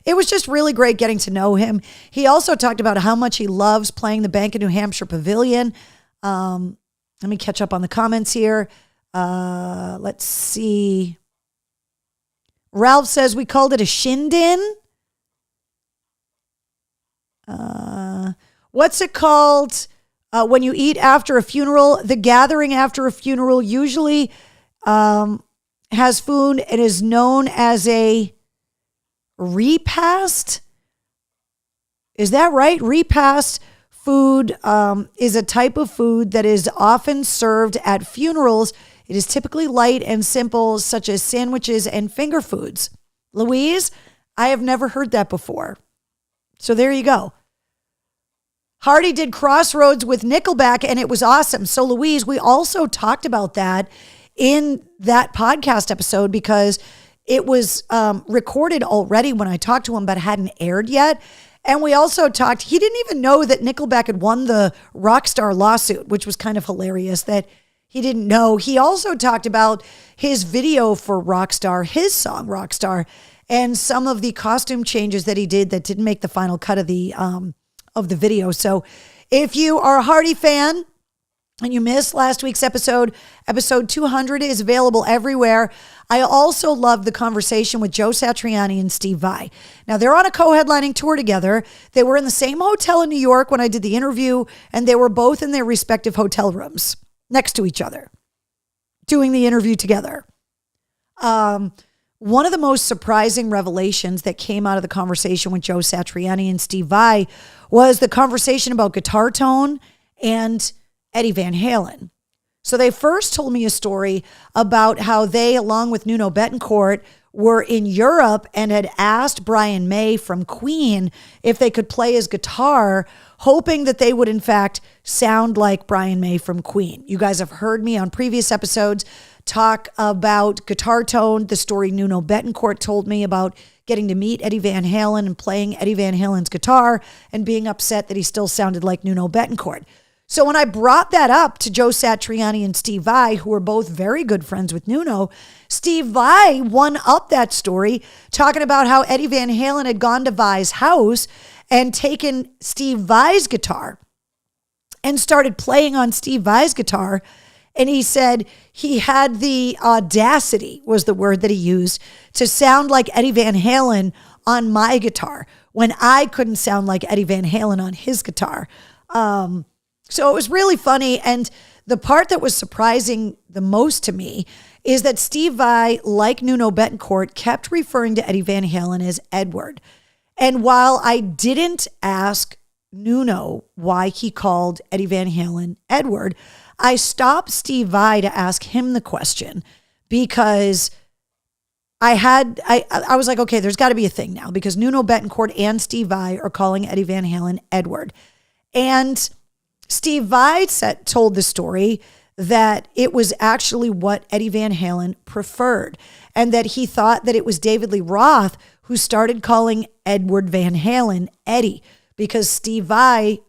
it was just really great getting to know him. He also talked about how much he loves playing the Bank of New Hampshire Pavilion. Let me catch up on the comments here. Let's see. Ralph says we called it a shindig. What's it called when you eat after a funeral? The gathering after a funeral usually has food and is known as a repast. Is that right? Repast food is a type of food that is often served at funerals It is typically light and simple, such as sandwiches and finger foods. Louise, I have never heard that before. So there you go. Hardy did Crossroads with Nickelback, and it was awesome. So Louise, we also talked about that in that podcast episode because it was recorded already when I talked to him, but hadn't aired yet. And we also talked, he didn't even know that Nickelback had won the Rockstar lawsuit, which was kind of hilarious that he didn't know. He also talked about his video for Rockstar, his song Rockstar, and some of the costume changes that he did that didn't make the final cut of the video. So if you are a Hardy fan and you missed last week's episode 200 is available everywhere. I also loved the conversation with Joe Satriani and Steve Vai. Now, they're on a co-headlining tour together. They were in the same hotel in New York when I did the interview, and they were both in their respective hotel rooms next to each other, doing the interview together. One of the most surprising revelations that came out of the conversation with Joe Satriani and Steve Vai was the conversation about guitar tone and Eddie Van Halen. So they first told me a story about how they, along with Nuno Bettencourt, were in Europe and had asked Brian May from Queen if they could play his guitar, hoping that they would in fact sound like Brian May from Queen. You guys have heard me on previous episodes talk about guitar tone, the story Nuno Bettencourt told me about getting to meet Eddie Van Halen and playing Eddie Van Halen's guitar and being upset that he still sounded like Nuno Bettencourt. So when I brought that up to Joe Satriani and Steve Vai, who are both very good friends with Nuno, Steve Vai won up that story, talking about how Eddie Van Halen had gone to Vai's house and taken Steve Vai's guitar and started playing on Steve Vai's guitar. And he said he had the audacity, was the word that he used, to sound like Eddie Van Halen on my guitar when I couldn't sound like Eddie Van Halen on his guitar. So it was really funny. And the part that was surprising the most to me is that Steve Vai, like Nuno Bettencourt, kept referring to Eddie Van Halen as Edward. And while I didn't ask Nuno why he called Eddie Van Halen Edward, I stopped Steve Vai to ask him the question because I was like, okay, there's got to be a thing now because Nuno Bettencourt and Steve Vai are calling Eddie Van Halen Edward. And Steve Vai told the story that it was actually what Eddie Van Halen preferred and that he thought that it was David Lee Roth who started calling Edward Van Halen Eddie because Steve Vai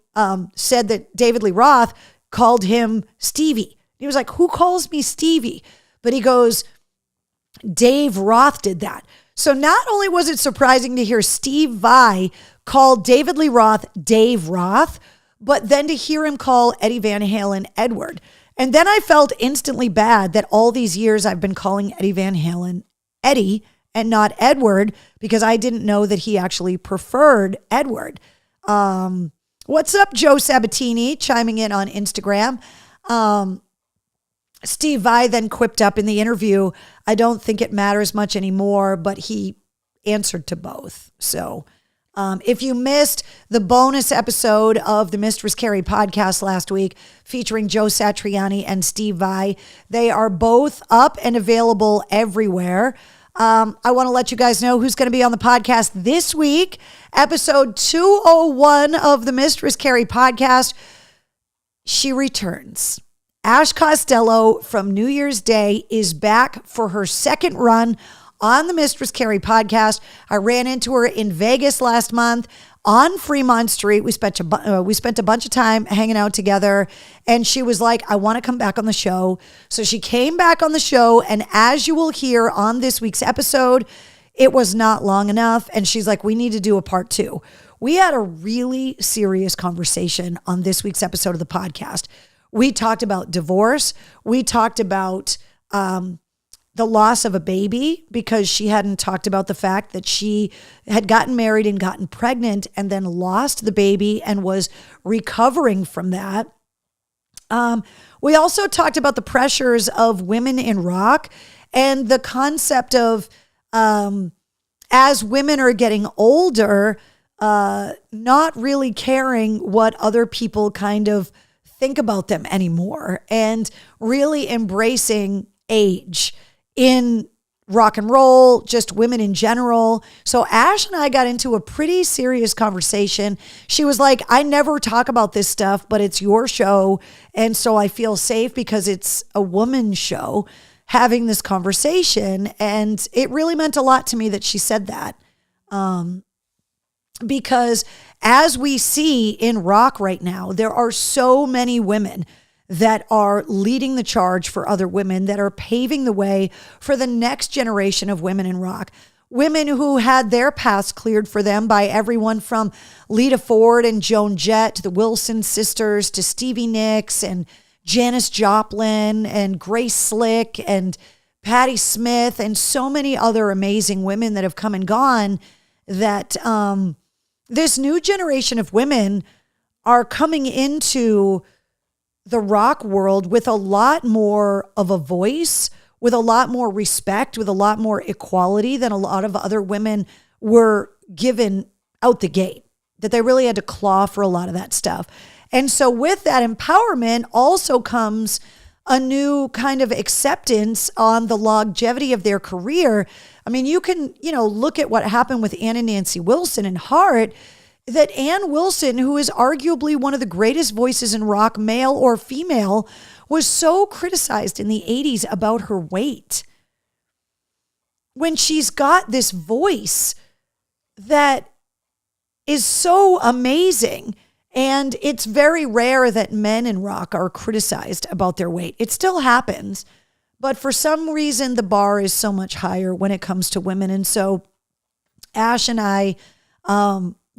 said that David Lee Roth called him Stevie. He was like, who calls me Stevie? But he goes, Dave Roth did that. So not only was it surprising to hear Steve Vai call David Lee Roth Dave Roth, but then to hear him call Eddie Van Halen Edward. And then I felt instantly bad that all these years I've been calling Eddie Van Halen Eddie and not Edward because I didn't know that he actually preferred Edward. What's up, Joe Sabatini, chiming in on Instagram. Steve Vai then quipped up in the interview, I don't think it matters much anymore, but he answered to both. So if you missed the bonus episode of the Mistress Carrie podcast last week featuring Joe Satriani and Steve Vai, they are both up and available everywhere. I want to let you guys know who's going to be on the podcast this week. Episode 201 of the Mistress Carrie podcast. She returns. Ash Costello from New Year's Day is back for her second run on the Mistress Carrie podcast. I ran into her in Vegas last month on Fremont Street. We spent a bunch of time hanging out together, and she was like, I want to come back on the show. So she came back on the show, and as you will hear on this week's episode, it was not long enough, and she's like, we need to do a part 2. We had a really serious conversation on this week's episode of the podcast. We talked about divorce. We talked about the loss of a baby because she hadn't talked about the fact that she had gotten married and gotten pregnant and then lost the baby and was recovering from that. We also talked about the pressures of women in rock and the concept of as women are getting older, not really caring what other people kind of think about them anymore, and really embracing age in rock and roll, just women in general. So Ash and I got into a pretty serious conversation. She was like, I never talk about this stuff, but it's your show. And so I feel safe because it's a woman's show having this conversation. And it really meant a lot to me that she said that. Because as we see in rock right now, there are so many women that are leading the charge for other women, that are paving the way for the next generation of women in rock. Women who had their paths cleared for them by everyone from Lita Ford and Joan Jett to the Wilson sisters to Stevie Nicks and Janis Joplin and Grace Slick and Patti Smith and so many other amazing women that have come and gone, that this new generation of women are coming into the rock world with a lot more of a voice, with a lot more respect, with a lot more equality than a lot of other women were given out the gate, that they really had to claw for a lot of that stuff. And so with that empowerment also comes a new kind of acceptance on the longevity of their career. I mean, you can, look at what happened with Ann and Nancy Wilson and Heart, that Ann Wilson, who is arguably one of the greatest voices in rock, male or female, was so criticized in the 80s about her weight. When she's got this voice that is so amazing, and it's very rare that men in rock are criticized about their weight. It still happens, but for some reason, the bar is so much higher when it comes to women. And so Ash and I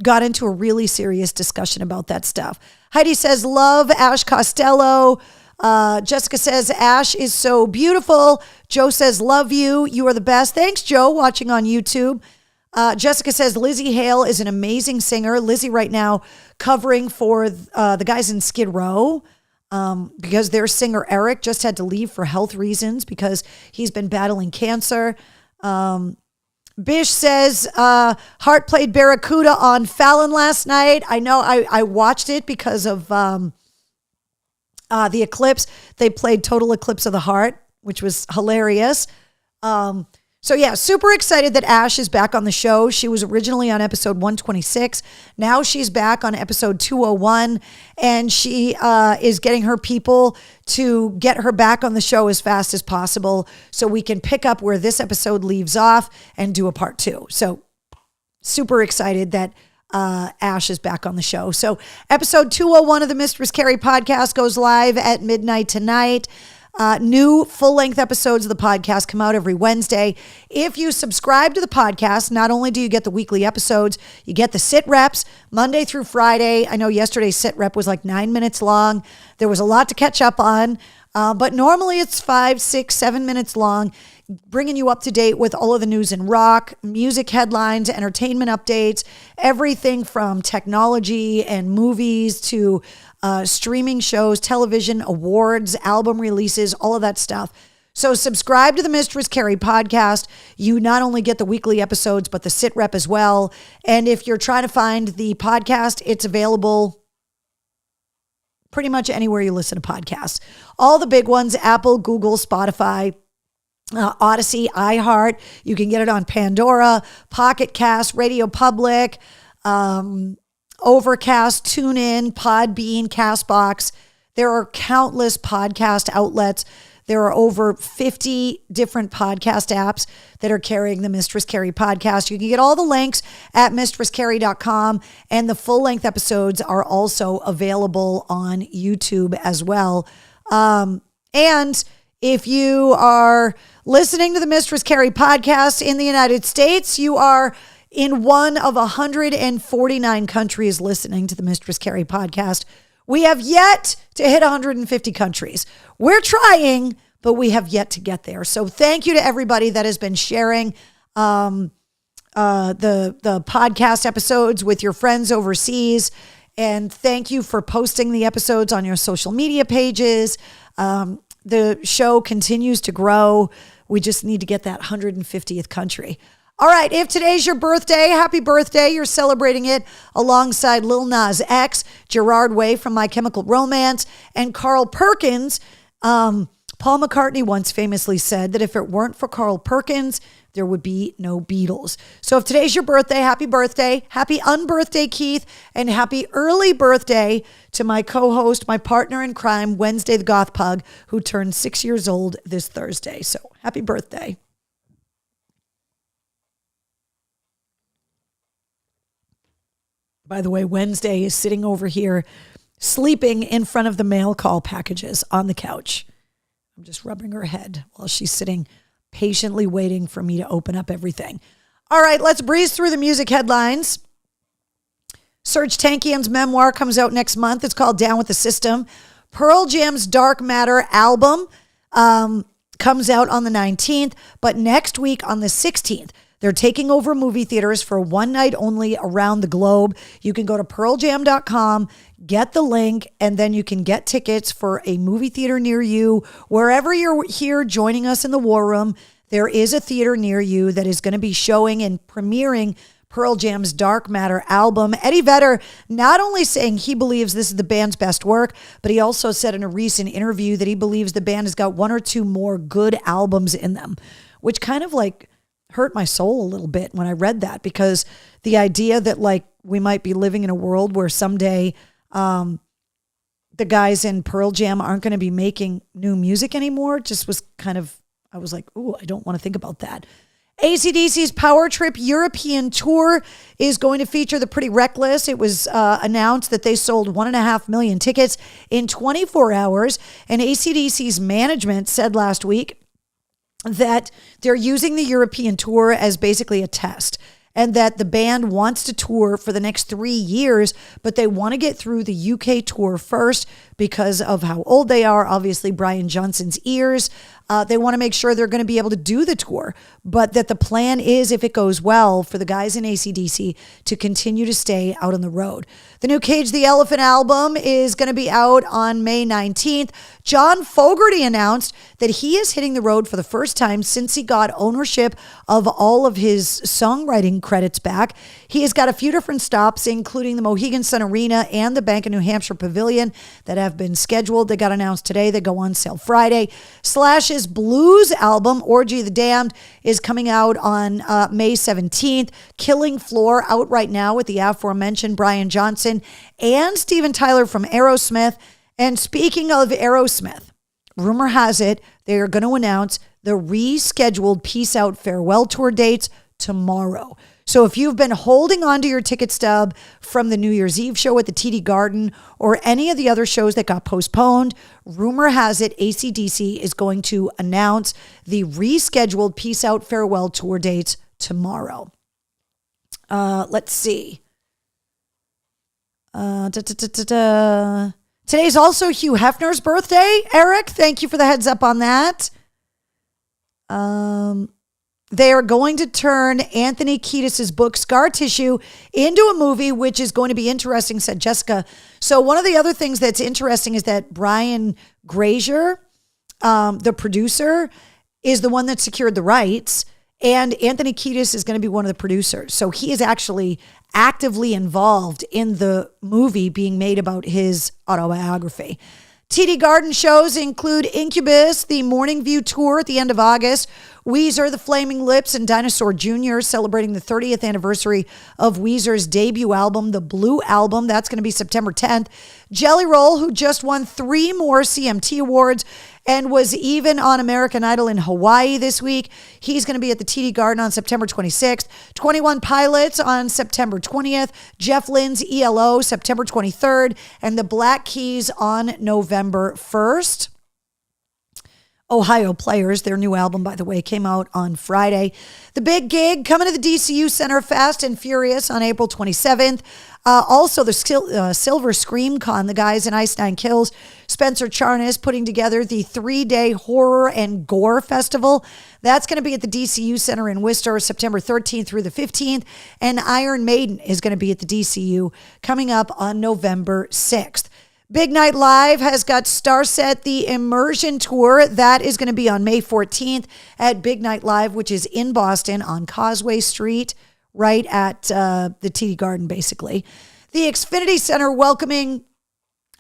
got into a really serious discussion about that stuff. Heidi says, love Ash Costello. Jessica says, Ash is so beautiful. Joe says, love you. You are the best. Thanks, Joe, watching on YouTube. Jessica says, Lizzie Hale is an amazing singer. Lizzie right now covering for the guys in Skid Row because their singer Eric just had to leave for health reasons because he's been battling cancer. Bish says, Hart played Barracuda on Fallon last night. I know I watched it because of the Eclipse. They played Total Eclipse of the Heart, which was hilarious. So yeah, super excited that Ash is back on the show. She was originally on episode 126. Now she's back on episode 201, and she is getting her people to get her back on the show as fast as possible so we can pick up where this episode leaves off and do a part 2. So super excited that Ash is back on the show. So episode 201 of the Mistress Carrie podcast goes live at midnight tonight. New full-length episodes of the podcast come out every Wednesday. If you subscribe to the podcast, not only do you get the weekly episodes, you get the sit reps Monday through Friday. I know yesterday's sit rep was like 9 minutes long. There was a lot to catch up on, but normally it's 5, 6, 7 minutes long, bringing you up to date with all of the news in rock, music headlines, entertainment updates, everything from technology and movies to streaming shows, television, awards, album releases, all of that stuff. So subscribe to the Mistress Carrie podcast. You not only get the weekly episodes, but the sit rep as well. And if you're trying to find the podcast, it's available pretty much anywhere you listen to podcasts. All the big ones, Apple, Google, Spotify, Odyssey, iHeart. You can get it on Pandora, Pocket Cast, Radio Public, Overcast, TuneIn, Podbean, CastBox. There are countless podcast outlets. There are over 50 different podcast apps that are carrying the Mistress Carrie podcast. You can get all the links at mistresscarrie.com, and the full-length episodes are also available on YouTube as well. And if you are listening to the Mistress Carrie podcast in the United States, you are in one of 149 countries listening to the Mistress Carrie podcast. We have yet to hit 150 countries. We're trying, but we have yet to get there. So thank you to everybody that has been sharing the podcast episodes with your friends overseas. And thank you for posting the episodes on your social media pages. The show continues to grow. We just need to get that 150th country. All right, if today's your birthday, happy birthday. You're celebrating it alongside Lil Nas X, Gerard Way from My Chemical Romance, and Carl Perkins. Paul McCartney once famously said that if it weren't for Carl Perkins, there would be no Beatles. So if today's your birthday, happy unbirthday, Keith, and happy early birthday to my co-host, my partner in crime, Wednesday the Goth Pug, who turned 6 years old this Thursday. So happy birthday. By the way, Wednesday is sitting over here sleeping in front of the mail call packages on the couch. I'm just rubbing her head while she's sitting patiently waiting for me to open up everything. All right, let's breeze through the music headlines. Serj Tankian's memoir comes out next month. It's called Down with the System. Pearl Jam's Dark Matter album comes out on the 19th, but next week on the 16th, they're taking over movie theaters for one night only around the globe. You can go to pearljam.com, get the link, and then you can get tickets for a movie theater near you. Wherever you're here joining us in the War Room, there is a theater near you that is going to be showing and premiering Pearl Jam's Dark Matter album. Eddie Vedder not only saying he believes this is the band's best work, but he also said in a recent interview that he believes the band has got one or two more good albums in them, which kind of like hurt my soul a little bit when I read that, because the idea that like we might be living in a world where someday the guys in Pearl Jam aren't going to be making new music anymore just was kind of, I was like, ooh, I don't want to think about that. AC/DC's Power Trip European Tour is going to feature the Pretty Reckless. It was announced that they sold 1.5 million tickets in 24 hours. And AC/DC's management said last week that they're using the European tour as basically a test, and that the band wants to tour for the next 3 years, but they want to get through the UK tour first because of how old they are. Obviously, Brian Johnson's ears. They want to make sure they're going to be able to do the tour, but that the plan is, if it goes well, for the guys in AC/DC to continue to stay out on the road. The new Cage the Elephant album is going to be out on May 19th. John Fogerty announced that he is hitting the road for the first time since he got ownership of all of his songwriting credits back. He has got a few different stops, including the Mohegan Sun Arena and the Bank of New Hampshire Pavilion, that have been scheduled. They got announced today. They go on sale Friday. Slash's blues album, Orgy of the Damned, is coming out on May 17th. Killing Floor out right now with the aforementioned Brian Johnson and Steven Tyler from Aerosmith. And speaking of Aerosmith, rumor has it they are going to announce the rescheduled Peace Out Farewell Tour dates tomorrow. So if you've been holding on to your ticket stub from the New Year's Eve show at the TD Garden or any of the other shows that got postponed, rumor has it AC/DC is going to announce the rescheduled Peace Out Farewell Tour dates tomorrow. Let's see. Today's also Hugh Hefner's birthday. Eric, thank you for the heads up on that. They are going to turn Anthony Kiedis' book Scar Tissue into a movie, which is going to be interesting, said Jessica. So one of the other things that's interesting is that Brian Grazer, the producer, is the one that secured the rights, and Anthony Kiedis is going to be one of the producers. So he is actually actively involved in the movie being made about his autobiography. TD Garden shows include Incubus, the Morning View Tour at the end of August, Weezer, The Flaming Lips, and Dinosaur Jr. celebrating the 30th anniversary of Weezer's debut album, The Blue Album. That's going to be September 10th. Jelly Roll, who just won 3 more CMT awards and was even on American Idol in Hawaii this week. He's going to be at the TD Garden on September 26th. 21 Pilots on September 20th. Jeff Lynne's ELO September 23rd. And the Black Keys on November 1st. Ohio Players, their new album, by the way, came out on Friday. The big gig coming to the DCU Center, Fast and Furious on April 27th. Also, the Silver Scream Con, the guys in Ice Nine Kills, Spencer Charnas putting together the 3-day horror and gore festival. That's going to be at the DCU Center in Worcester, September 13th through the 15th. And Iron Maiden is going to be at the DCU coming up on November 6th. Big Night Live has got Starset, the Immersion Tour. That is going to be on May 14th at Big Night Live, which is in Boston on Causeway Street, right at the TD Garden, basically. The Xfinity Center welcoming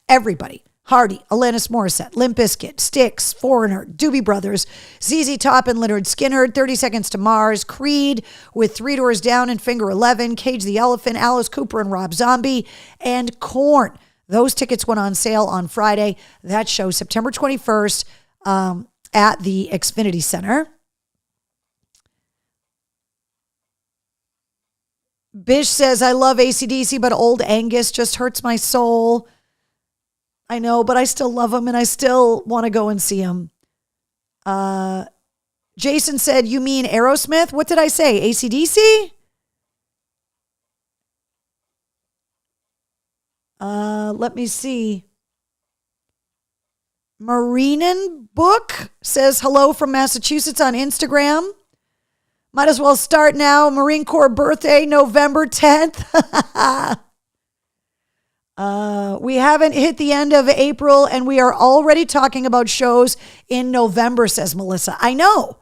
everybody. Hardy, Alanis Morissette, Limp Bizkit, Styx, Foreigner, Doobie Brothers, ZZ Top and Lynyrd Skynyrd, 30 Seconds to Mars, Creed with Three Doors Down and Finger 11, Cage the Elephant, Alice Cooper and Rob Zombie, and Korn. Those tickets went on sale on Friday. That show September 21st at the Xfinity Center. Bish says, I love AC/DC, but old Angus just hurts my soul. I know, but I still love him and I still want to go and see him. Jason said, you mean Aerosmith? What did I say? AC/DC? Let me see. Marinen Book says hello from Massachusetts on Instagram. Might as well start now. Marine Corps birthday, November 10th. We haven't hit the end of April and we are already talking about shows in November, says Melissa. I know.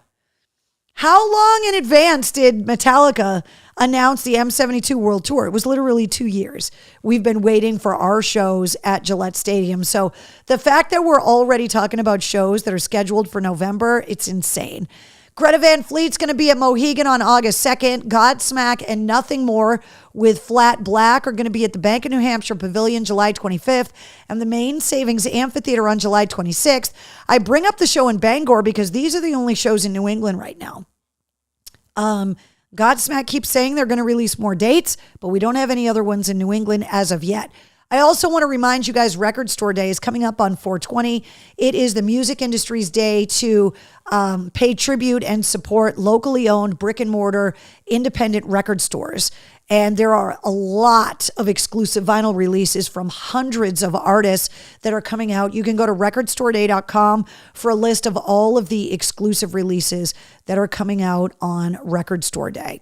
How long in advance did Metallica announce the M72 World Tour? It was literally 2 years. We've been waiting for our shows at Gillette Stadium. So the fact that we're already talking about shows that are scheduled for November, it's insane. Greta Van Fleet's going to be at Mohegan on August 2nd. Godsmack and Nothing More with Flat Black are going to be at the Bank of New Hampshire Pavilion July 25th and the Main Savings Amphitheater on July 26th. I bring up the show in Bangor because these are the only shows in New England right now. Godsmack keeps saying they're going to release more dates, but we don't have any other ones in New England as of yet. I also want to remind you guys, Record Store Day is coming up on 4/20. It is the music industry's day to pay tribute and support locally owned brick and mortar independent record stores. And there are a lot of exclusive vinyl releases from hundreds of artists that are coming out. You can go to recordstoreday.com for a list of all of the exclusive releases that are coming out on Record Store Day.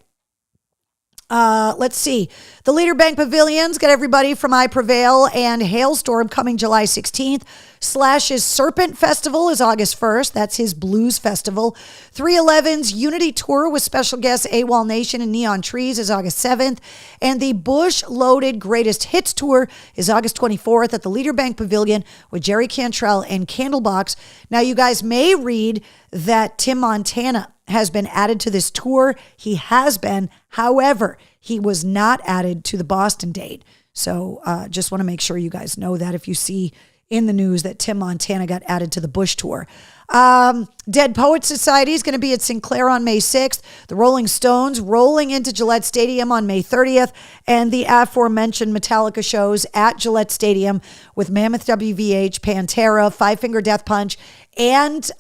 Let's see. The Leader Bank Pavilion's got everybody from I Prevail and Hailstorm coming July 16th. Slash's Serpent Festival is August 1st. That's his blues festival. 311's Unity Tour with special guests AWOL Nation and Neon Trees is August 7th. And the Bush Loaded Greatest Hits Tour is August 24th at the Leader Bank Pavilion with Jerry Cantrell and Candlebox. Now, you guys may read that Tim Montana has been added to this tour. He has been. However, he was not added to the Boston date. So just want to make sure you guys know that if you see in the news that Tim Montana got added to the Bush tour. Dead Poets Society is going to be at Sinclair on May 6th. The Rolling Stones rolling into Gillette Stadium on May 30th. And the aforementioned Metallica shows at Gillette Stadium with Mammoth WVH, Pantera, Five Finger Death Punch, and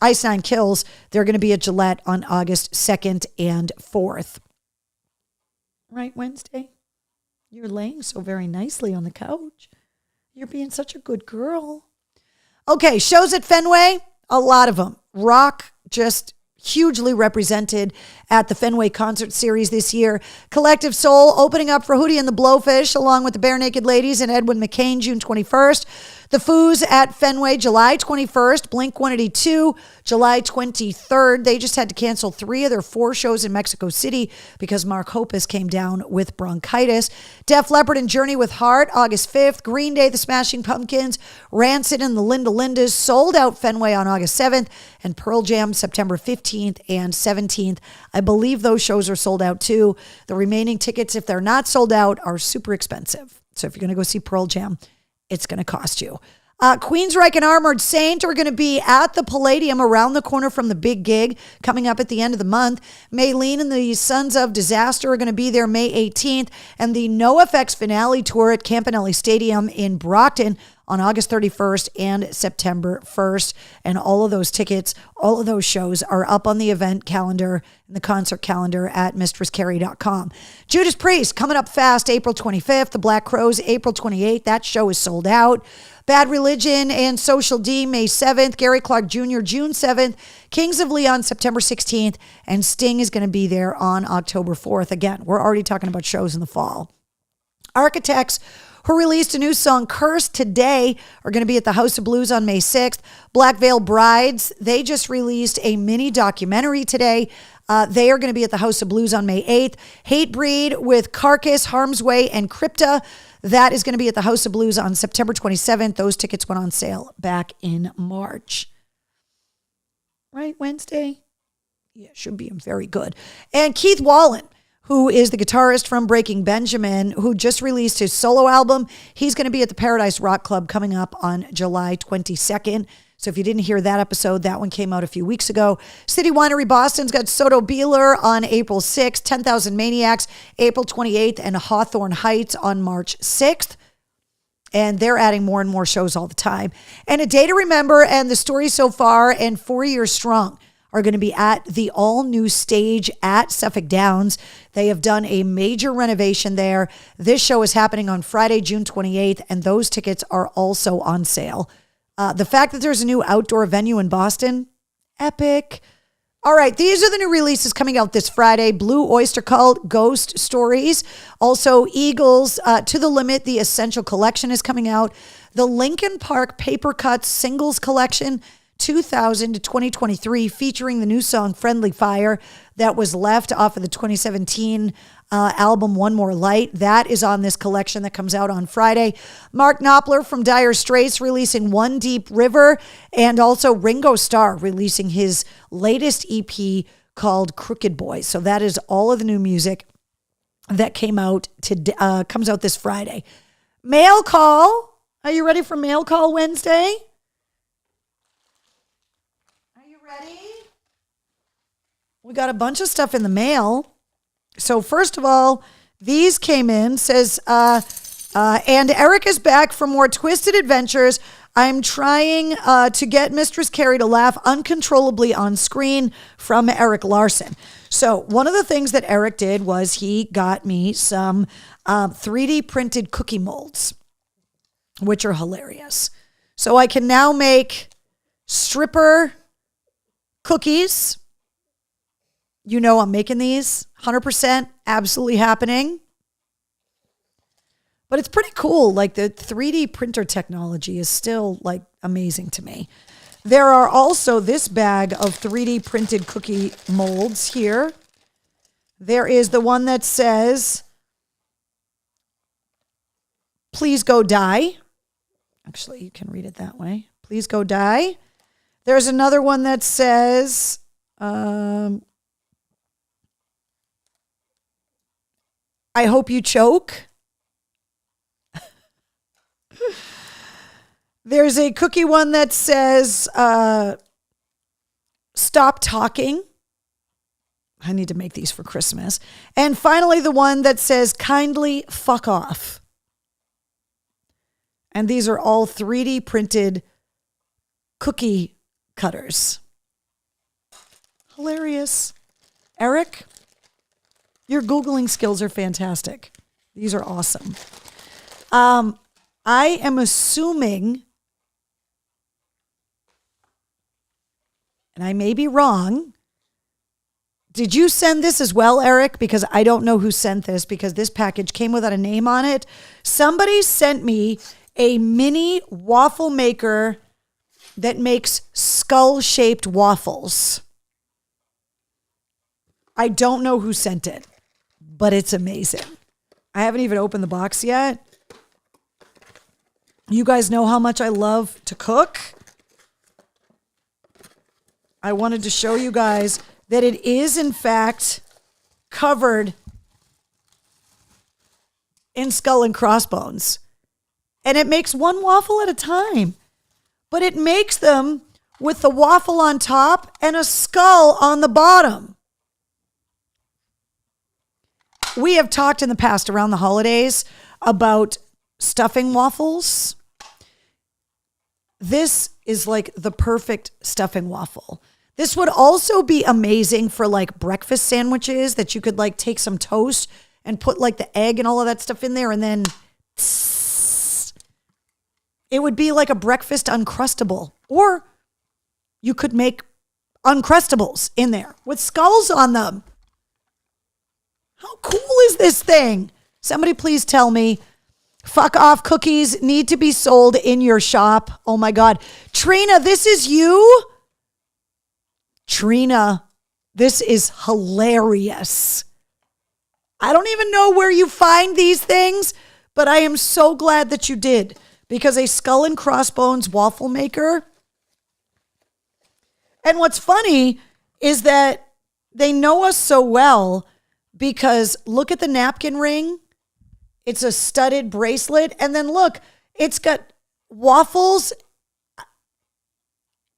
Ice Nine Kills. They're going to be at Gillette on August 2nd and 4th. Right, Wednesday? You're laying so very nicely on the couch. You're being such a good girl. Okay, shows at Fenway, a lot of them. Rock just hugely represented at the Fenway Concert Series this year. Collective Soul opening up for Hootie and the Blowfish along with the Bare Naked Ladies and Edwin McCain June 21st. The Foos at Fenway July 21st. Blink-182 July 23rd. They just had to cancel 3 of their 4 shows in Mexico City because Mark Hoppus came down with bronchitis. Def Leppard and Journey with Heart August 5th. Green Day, The Smashing Pumpkins, Rancid and the Linda Lindas sold out Fenway on August 7th. And Pearl Jam September 15th and 17th. I believe those shows are sold out too. The remaining tickets, if they're not sold out, are super expensive. So if you're going to go see Pearl Jam, it's going to cost you. Queensryche and Armored Saint are going to be at the Palladium around the corner from the big gig coming up at the end of the month. Maylene and the Sons of Disaster are going to be there May 18th. And the NoFX finale tour at Campanelli Stadium in Brockton on August 31st and September 1st. And all of those tickets, all of those shows are up on the event calendar and the concert calendar at mistresscarrie.com. Judas Priest coming up fast April 25th. The Black Crowes April 28th. That show is sold out. Bad Religion and Social D May 7th. Gary Clark Jr. June 7th. Kings of Leon September 16th. And Sting is going to be there on October 4th. Again, we're already talking about shows in the fall. Architects who released a new song, Curse, today, are going to be at the House of Blues on May 6th. Black Veil Brides, they just released a mini documentary today. They are going to be at the House of Blues on May 8th. Hatebreed with Carcass, Harm's Way, and Crypta. That is going to be at the House of Blues on September 27th. Those tickets went on sale back in March. Right, Wednesday? Yeah, should be very good. And Keith Wallen, who is the guitarist from Breaking Benjamin, who just released his solo album. He's going to be at the Paradise Rock Club coming up on July 22nd. So if you didn't hear that episode, that one came out a few weeks ago. City Winery Boston's got Soto Beeler on April 6th, 10,000 Maniacs April 28th, and Hawthorne Heights on March 6th. And they're adding more and more shows all the time. And A Day to Remember and The Story So Far and 4 Years Strong are going to be at the all-new stage at Suffolk Downs. They have done a major renovation there. This show is happening on Friday, June 28th, and those tickets are also on sale. The fact that there's a new outdoor venue in Boston, epic. All right, these are the new releases coming out this Friday. Blue Oyster Cult, Ghost Stories. Also, Eagles, To the Limit, the Essential Collection is coming out. The Linkin Park Paper Cuts Singles Collection, 2000 to 2023, featuring the new song Friendly Fire that was left off of the 2017 album One More Light. That is on this collection that comes out on Friday. Mark Knopfler from Dire Straits releasing One Deep River, and also Ringo Starr releasing his latest EP called Crooked Boys. So that is all of the new music that comes out this Friday. Mail Call. Are you ready for Mail Call Wednesday? Ready? We got a bunch of stuff in the mail. So first of all, these came in, says, and Eric is back for more twisted adventures. I'm trying to get Mistress Carrie to laugh uncontrollably on screen, from Eric Larson. So one of the things that Eric did was he got me some 3D printed cookie molds, which are hilarious. So I can now make stripper cookies. You know I'm making these 100%, absolutely happening. But it's pretty cool. Like, the 3D printer technology is still like amazing to me. There are also this bag of 3D printed cookie molds here. There is the one that says, please go die. Actually, you can read it that way. Please go die. There's another one that says, I hope you choke. There's a cookie one that says, stop talking. I need to make these for Christmas. And finally, the one that says, kindly fuck off. And these are all 3D printed cookie cutters. Hilarious. Eric, your Googling skills are fantastic. These are awesome. I am assuming, and I may be wrong, did you send this as well, Eric? Because I don't know who sent this, because this package came without a name on it. Somebody sent me a mini waffle maker that makes skull-shaped waffles. I don't know who sent it, but it's amazing. I haven't even opened the box yet. You guys know how much I love to cook. I wanted to show you guys that it is, in fact, covered in skull and crossbones. And it makes one waffle at a time. But it makes them with the waffle on top and a skull on the bottom. We have talked in the past around the holidays about stuffing waffles. This is like the perfect stuffing waffle. This would also be amazing for like breakfast sandwiches, that you could like take some toast and put like the egg and all of that stuff in there, and then it would be like a breakfast Uncrustable. Or you could make Uncrustables in there with skulls on them. How cool is this thing? Somebody please tell me. Fuck off cookies need to be sold in your shop. Oh my God. Trina, this is you? Trina, this is hilarious. I don't even know where you find these things, but I am so glad that you did, because a Skull and Crossbones waffle maker. And what's funny is that they know us so well, because look at the napkin ring. It's a studded bracelet. And then look, it's got waffles.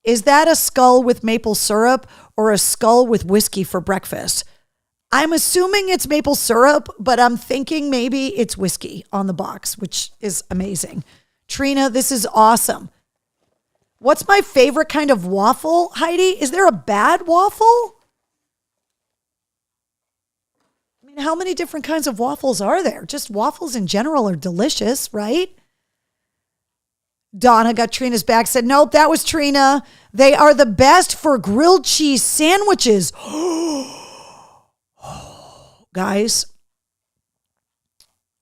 Is that a skull with maple syrup or a skull with whiskey for breakfast? I'm assuming it's maple syrup, but I'm thinking maybe it's whiskey on the box, which is amazing. Trina, this is awesome. What's my favorite kind of waffle, Heidi? Is there a bad waffle? How many different kinds of waffles are there? Just waffles in general are delicious, right? Donna got Trina's back, said, nope, that was Trina. They are the best for grilled cheese sandwiches. Guys,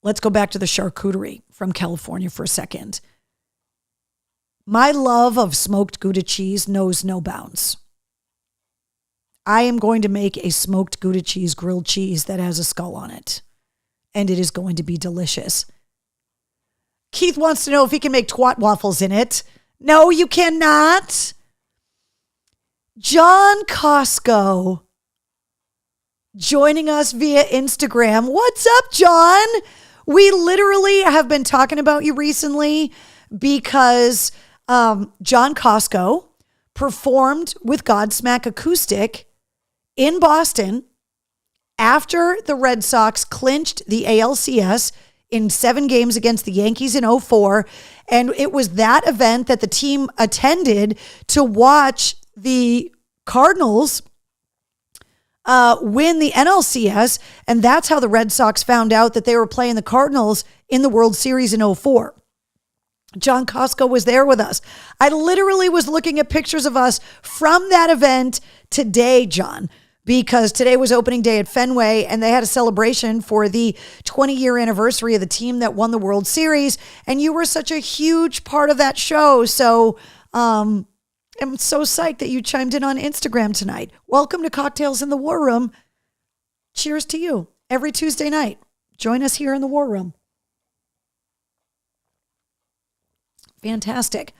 let's go back to the charcuterie from California for a second. My love of smoked Gouda cheese knows no bounds. I am going to make a smoked Gouda cheese grilled cheese that has a skull on it. And it is going to be delicious. Keith wants to know if he can make twat waffles in it. No, you cannot. John Costco joining us via Instagram. What's up, John? We literally have been talking about you recently because John Costco performed with Godsmack Acoustic in Boston after the Red Sox clinched the ALCS in 7 games against the Yankees in 2004. And it was that event that the team attended to watch the Cardinals win the NLCS. And that's how the Red Sox found out that they were playing the Cardinals in the World Series in 2004. John Costco was there with us. I literally was looking at pictures of us from that event today, John, because today was opening day at Fenway and they had a celebration for the 20-year anniversary of the team that won the World Series. And you were such a huge part of that show. So I'm so psyched that you chimed in on Instagram tonight. Welcome to Cocktails in the War Room. Cheers to you every Tuesday night. Join us here in the War Room. Fantastic.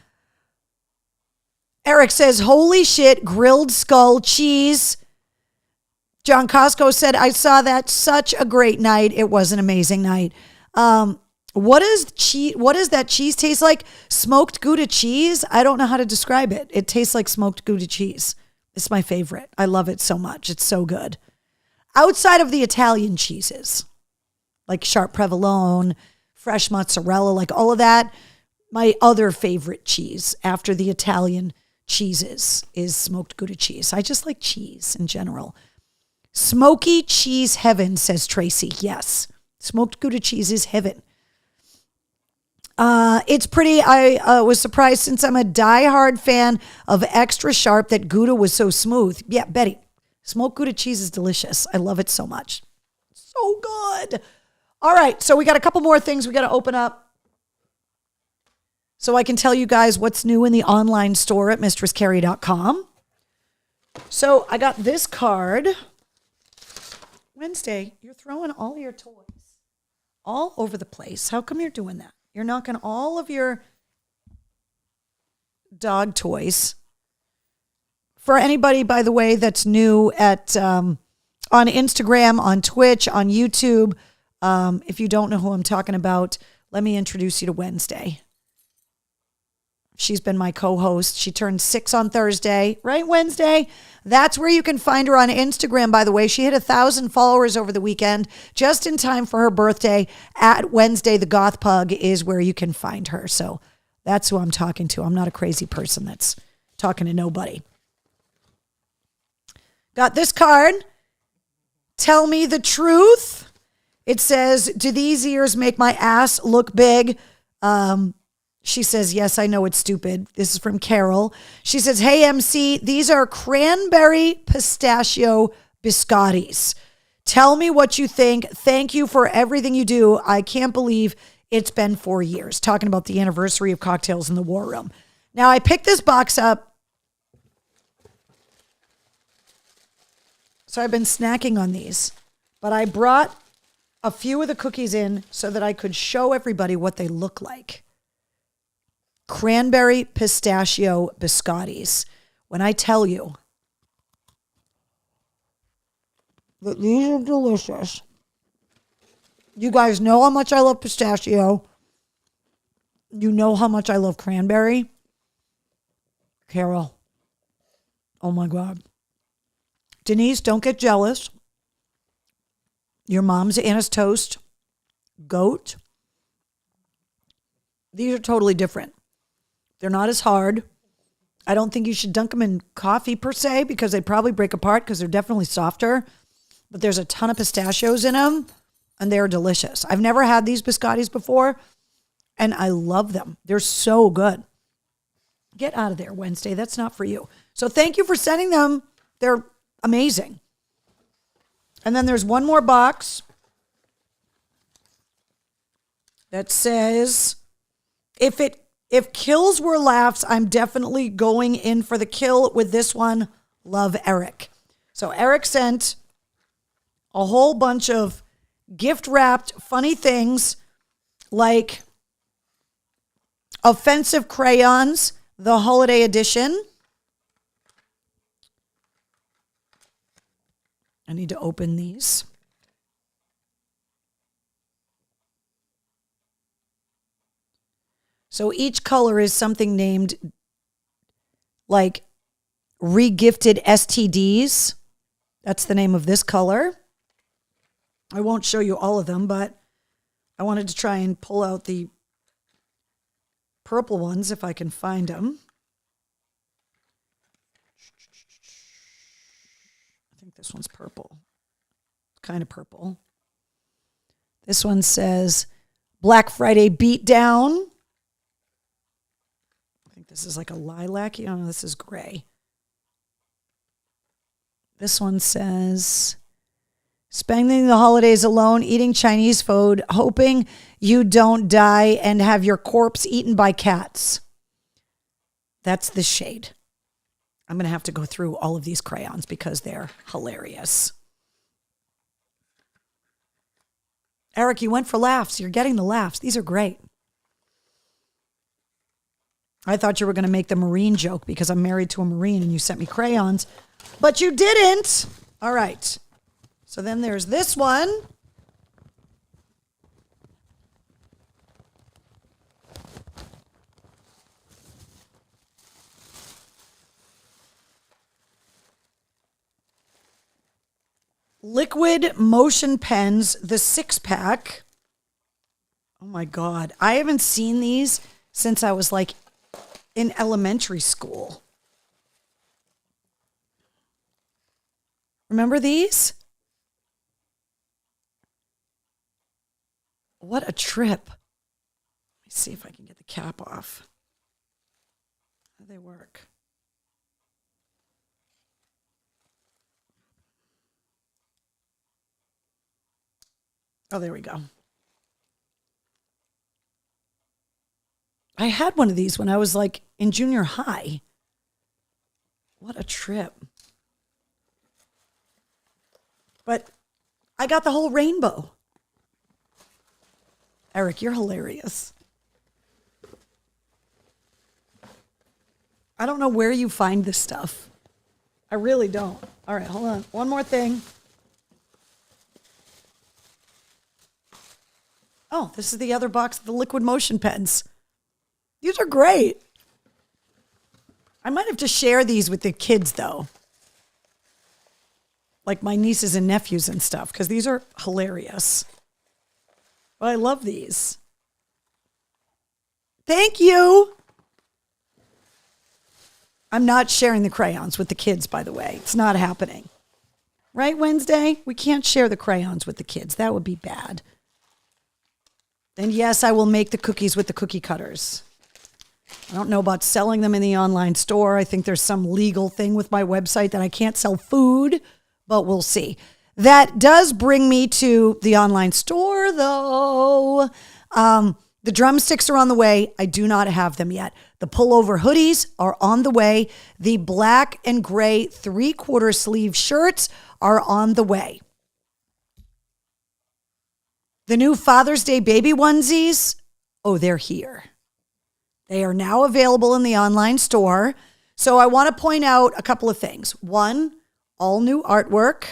Eric says, holy shit, grilled skull cheese. John Costco said, I saw that. Such a great night. It was an amazing night. What does that cheese taste like? Smoked Gouda cheese? I don't know how to describe it. It tastes like smoked Gouda cheese. It's my favorite. I love it so much. It's so good. Outside of the Italian cheeses, like sharp provolone, fresh mozzarella, like all of that, my other favorite cheese after the Italian cheeses is smoked Gouda cheese. I just like cheese in general. Smoky cheese heaven, says Tracy. Yes, smoked Gouda cheese is heaven. It's pretty. I was surprised since I'm a diehard fan of extra sharp that Gouda was so smooth. Yeah, Betty, smoked Gouda cheese is delicious. I love it so much. So good. All right, so we got a couple more things we got to open up so I can tell you guys what's new in the online store at mistresscarrie.com. So I got this card. Wednesday, you're throwing all your toys all over the place. How come you're doing that? You're knocking all of your dog toys. For anybody, by the way, that's new at on Instagram, on Twitch, on YouTube, if you don't know who I'm talking about, let me introduce you to Wednesday. She's been my co-host. She turned 6 on Thursday, right, Wednesday? That's where you can find her on Instagram, by the way. She hit 1,000 followers over the weekend, just in time for her birthday. At Wednesday, the Goth Pug is where you can find her. So that's who I'm talking to. I'm not a crazy person that's talking to nobody. Got this card. Tell me the truth. It says, do these ears make my ass look big? She says, yes, I know it's stupid. This is from Carol. She says, hey, MC, these are cranberry pistachio biscottis. Tell me what you think. Thank you for everything you do. I can't believe it's been 4 years, talking about the anniversary of Cocktails in the War Room. Now, I picked this box up. So I've been snacking on these, but I brought a few of the cookies in so that I could show everybody what they look like. Cranberry pistachio biscottis. When I tell you that these are delicious. You guys know how much I love pistachio. You know how much I love cranberry. Carol. Oh my God. Denise, don't get jealous. Your mom's Anna's Toast. Goat. These are totally different. They're not as hard. I don't think you should dunk them in coffee per se because they'd probably break apart because they're definitely softer. But there's a ton of pistachios in them and they're delicious. I've never had these biscottis before and I love them. They're so good. Get out of there, Wednesday. That's not for you. So thank you for sending them. They're amazing. And then there's one more box that says, if kills were laughs, I'm definitely going in for the kill with this one. Love, Eric. So Eric sent a whole bunch of gift-wrapped funny things like offensive crayons, the holiday edition. I need to open these. So each color is something named like regifted STDs. That's the name of this color. I won't show you all of them, but I wanted to try and pull out the purple ones if I can find them. I think this one's purple. Kind of purple. This one says Black Friday Beatdown. I think this is like a lilac. You know, this is gray. This one says spending the holidays alone, eating Chinese food, hoping you don't die and have your corpse eaten by cats. That's the shade. I'm going to have to go through all of these crayons because they're hilarious. Eric, you went for laughs. You're getting the laughs. These are great. I thought you were going to make the Marine joke because I'm married to a Marine and you sent me crayons, but you didn't. All right. So then there's this one. Liquid Motion Pens, the 6-pack. Oh my God. I haven't seen these since I was like in elementary school. Remember these? What a trip. Let me see if I can get the cap off. How do they work? Oh, there we go. I had one of these when I was like in junior high. What a trip. But I got the whole rainbow. Eric, you're hilarious. I don't know where you find this stuff. I really don't. All right, hold on. One more thing. Oh, this is the other box of the Liquid Motion Pens. These are great. I might have to share these with the kids, though. Like my nieces and nephews and stuff, because these are hilarious. But I love these. Thank you. I'm not sharing the crayons with the kids, by the way. It's not happening. Right, Wednesday? We can't share the crayons with the kids. That would be bad. And yes, I will make the cookies with the cookie cutters. I don't know about selling them in the online store. I think there's some legal thing with my website that I can't sell food, but we'll see. That does bring me to the online store, though. The drumsticks are on the way. I do not have them yet. The pullover hoodies are on the way. The black and gray 3/4 sleeve shirts are on the way. The new Father's Day baby onesies, they're here. They are now available in the online store. So I want to point out a couple of things. One, all new artwork.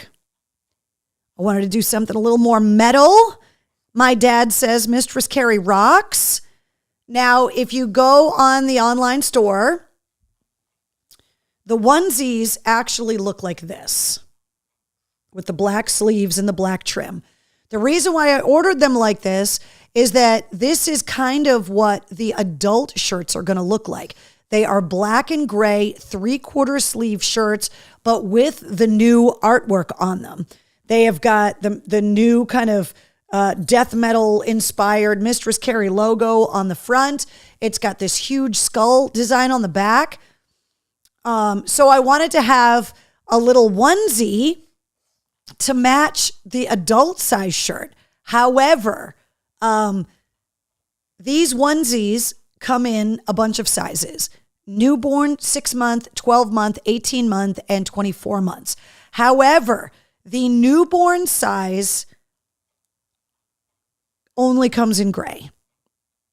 I wanted to do something a little more metal. My dad says Mistress Carrie rocks. Now, if you go on the online store, the onesies actually look like this with the black sleeves and the black trim. The reason why I ordered them like this is that this is kind of what the adult shirts are going to look like. They are black and gray 3/4 sleeve shirts, but with the new artwork on them. They have got the new kind of death metal inspired Mistress Carrie logo on the front. It's got this huge skull design on the back. So I wanted to have a little onesie to match the adult size shirt. However, these onesies come in a bunch of sizes: newborn, 6-month, 12-month, 18-month, and 24 months. However, the newborn size only comes in gray.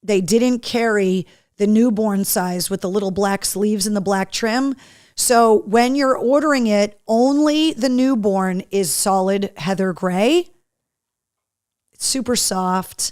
They didn't carry the newborn size with the little black sleeves and the black trim. So when you're ordering it, only the newborn is solid heather gray. It's super soft.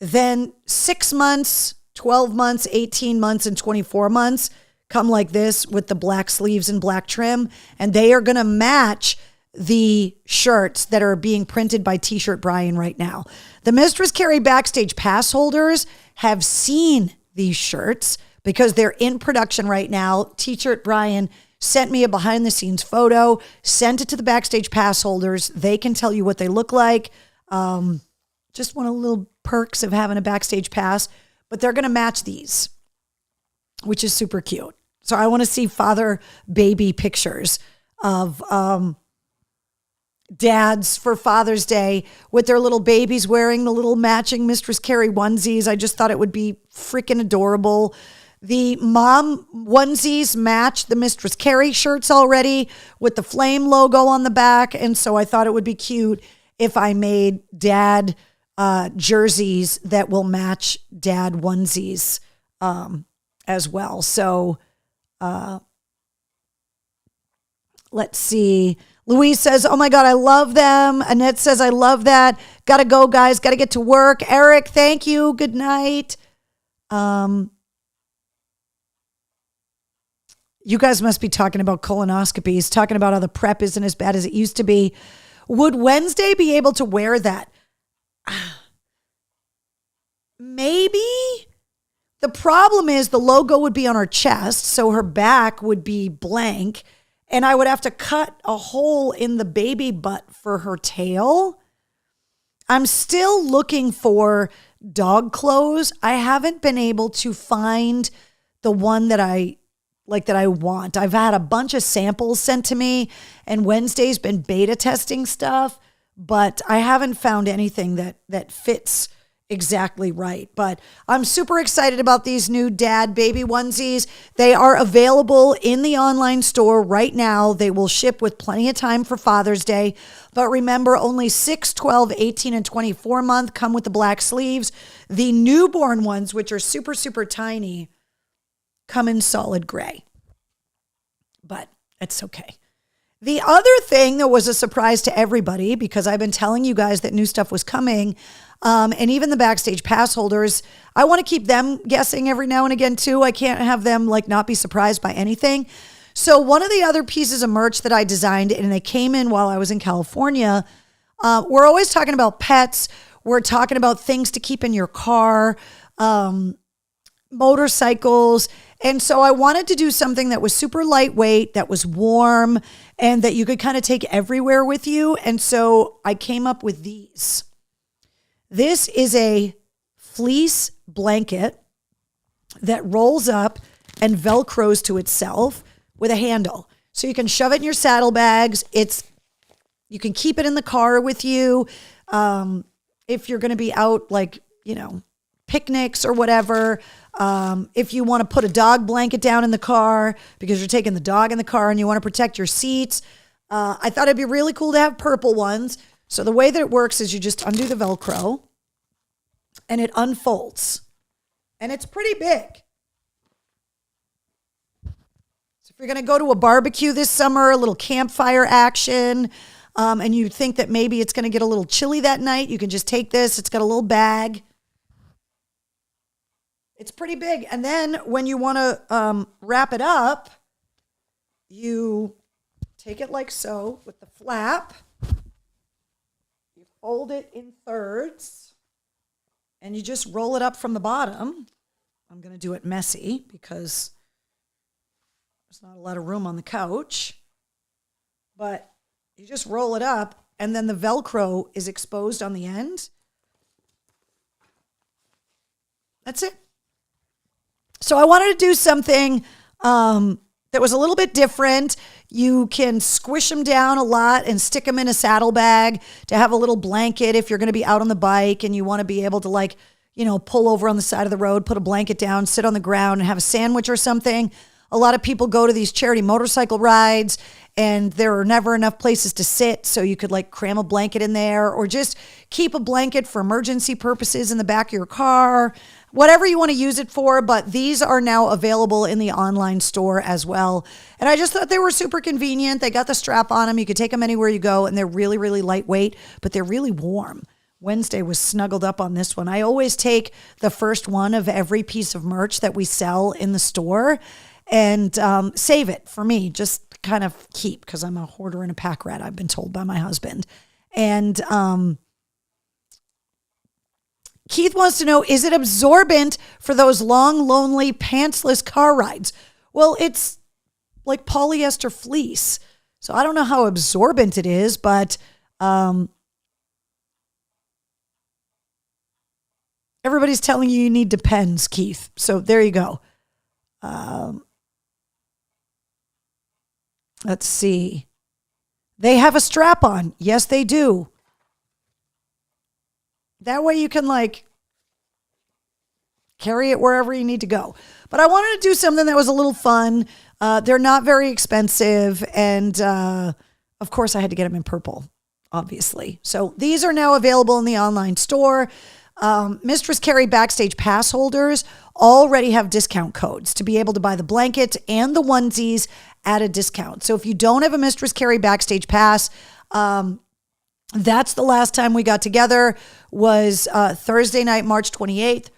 Then 6 months, 12 months, 18 months, and 24 months come like this with the black sleeves and black trim. And they are going to match the shirts that are being printed by T-Shirt Brian right now. The Mistress Carrie Backstage Pass holders have seen these shirts because they're in production right now. T-Shirt Brian sent me a behind the scenes photo, sent it to the Backstage Pass holders. They can tell you what they look like. Just one of the little perks of having a Backstage Pass, but they're going to match these, which is super cute. So I want to see father baby pictures of, dads for Father's Day with their little babies wearing the little matching Mistress Carrie onesies. I just thought it would be freaking adorable. The mom onesies match the Mistress Carrie shirts already with the flame logo on the back. And so I thought it would be cute if I made dad jerseys that will match dad onesies as well. So let's see. Louise says, oh my God, I love them. Annette says, I love that. Got to go, guys. Got to get to work. Eric, thank you. Good night. You guys must be talking about colonoscopies, talking about how the prep isn't as bad as it used to be. Would Wednesday be able to wear that? Maybe. The problem is the logo would be on her chest, so her back would be blank. And I would have to cut a hole in the baby butt for her tail. I'm still looking for dog clothes. I haven't been able to find the one that I want. I've had a bunch of samples sent to me, and Wednesday's been beta testing stuff, but I haven't found anything that fits exactly right. But I'm super excited about these new dad baby onesies. They are available in the online store right now. They will ship with plenty of time for Father's Day. But remember, only 6, 12, 18, and 24 month come with the black sleeves. The newborn ones, which are super, super tiny, come in solid gray. But it's okay. The other thing that was a surprise to everybody, because I've been telling you guys that new stuff was coming, and even the Backstage Pass holders, I want to keep them guessing every now and again too. I can't have them not be surprised by anything. So one of the other pieces of merch that I designed, and they came in while I was in California, we're always talking about pets. We're talking about things to keep in your car, motorcycles. And so I wanted to do something that was super lightweight, that was warm, and that you could kind of take everywhere with you. And so I came up with these. This is a fleece blanket that rolls up and Velcros to itself with a handle. So you can shove it in your saddlebags. You can keep it in the car with you. If you're going to be out picnics or whatever. If you want to put a dog blanket down in the car because you're taking the dog in the car and you want to protect your seats. I thought it'd be really cool to have purple ones. So the way that it works is you just undo the Velcro and it unfolds. And it's pretty big. So if you're going to go to a barbecue this summer, a little campfire action, and you think that maybe it's going to get a little chilly that night, you can just take this. It's got a little bag. It's pretty big. And then when you want to wrap it up, you take it like so with the flap. You fold it in thirds. And you just roll it up from the bottom. I'm going to do it messy because there's not a lot of room on the couch. But you just roll it up, and then the Velcro is exposed on the end. That's it. So I wanted to do something that was a little bit different. You can squish them down a lot and stick them in a saddlebag to have a little blanket if you're going to be out on the bike and you want to be able to pull over on the side of the road, put a blanket down, sit on the ground and have a sandwich or something. A lot of people go to these charity motorcycle rides and there are never enough places to sit. So you could cram a blanket in there or just keep a blanket for emergency purposes in the back of your car, whatever you want to use it for. But these are now available in the online store as well. And I just thought they were super convenient. They got the strap on them. You could take them anywhere you go and they're really, really lightweight, but they're really warm. Wednesday was snuggled up on this one. I always take the first one of every piece of merch that we sell in the store and save it for me, just kind of keep, because I'm a hoarder and a pack rat, I've been told by my husband. And Keith wants to know, is it absorbent for those long, lonely, pantsless car rides? Well, it's like polyester fleece. So I don't know how absorbent it is, but everybody's telling you need Depends, Keith. So there you go. Let's see. They have a strap on. Yes, they do. That way you can carry it wherever you need to go. But I wanted to do something that was a little fun. They're not very expensive. And of course I had to get them in purple, obviously. So these are now available in the online store. Mistress Carrie Backstage Pass holders already have discount codes to be able to buy the blankets and the onesies at a discount. So if you don't have a Mistress Carrie Backstage Pass, that's the last time we got together was Thursday night, March 28th.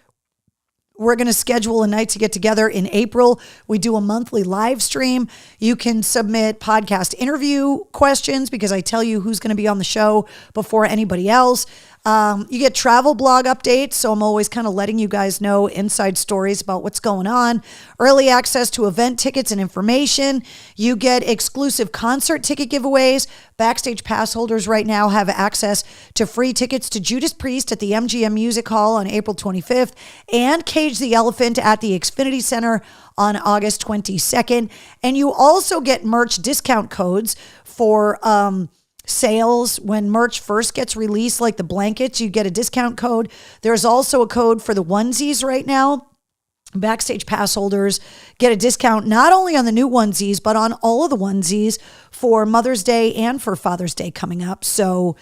We're going to schedule a night to get together in April. We do a monthly live stream. You can submit podcast interview questions because I tell you who's going to be on the show before anybody else. You get travel blog updates, so I'm always kind of letting you guys know inside stories about what's going on. Early access to event tickets and information. You get exclusive concert ticket giveaways. Backstage Pass holders right now have access to free tickets to Judas Priest at the MGM Music Hall on April 25th and Cage the Elephant at the Xfinity Center on August 22nd. And you also get merch discount codes for sales when merch first gets released, like the blankets. You get a discount code. There's also a code for the onesies right now. Backstage Pass holders get a discount not only on the new onesies, but on all of the onesies for Mother's Day and for Father's Day coming up. So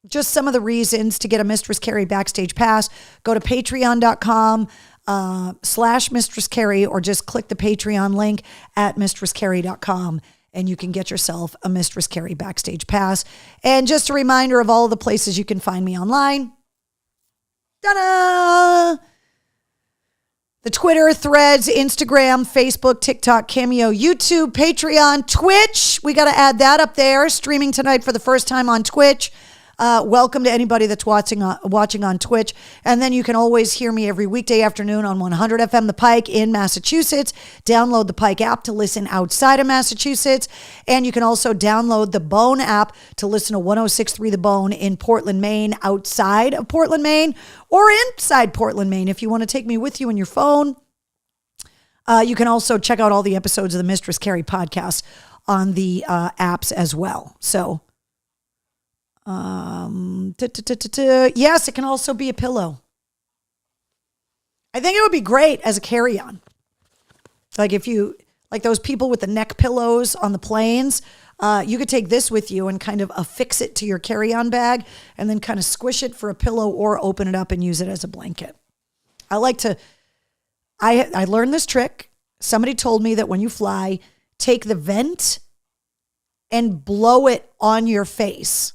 just some of the reasons to get a Mistress Carrie Backstage Pass. Go to patreon.com /Mistress Carrie or just click the Patreon link at mistresscarrie.com. And you can get yourself a Mistress Carrie Backstage Pass. And just a reminder of all of the places you can find me online. Ta-da! The Twitter, Threads, Instagram, Facebook, TikTok, Cameo, YouTube, Patreon, Twitch. We got to add that up there. Streaming tonight for the first time on Twitch. Welcome to anybody that's watching on Twitch. And then you can always hear me every weekday afternoon on 100 FM The Pike in Massachusetts. Download the Pike app to listen outside of Massachusetts. And you can also download the Bone app to listen to 106.3 The Bone in Portland, Maine, outside of Portland, Maine, or inside Portland, Maine. If you want to take me with you on your phone, you can also check out all the episodes of the Mistress Carrie podcast on the apps as well. So, yes, it can also be a pillow. I think it would be great as a carry-on. Like if you, like those people with the neck pillows on the planes, you could take this with you and kind of affix it to your carry-on bag and then kind of squish it for a pillow or open it up and use it as a blanket. I learned this trick. Somebody told me that when you fly, take the vent and blow it on your face,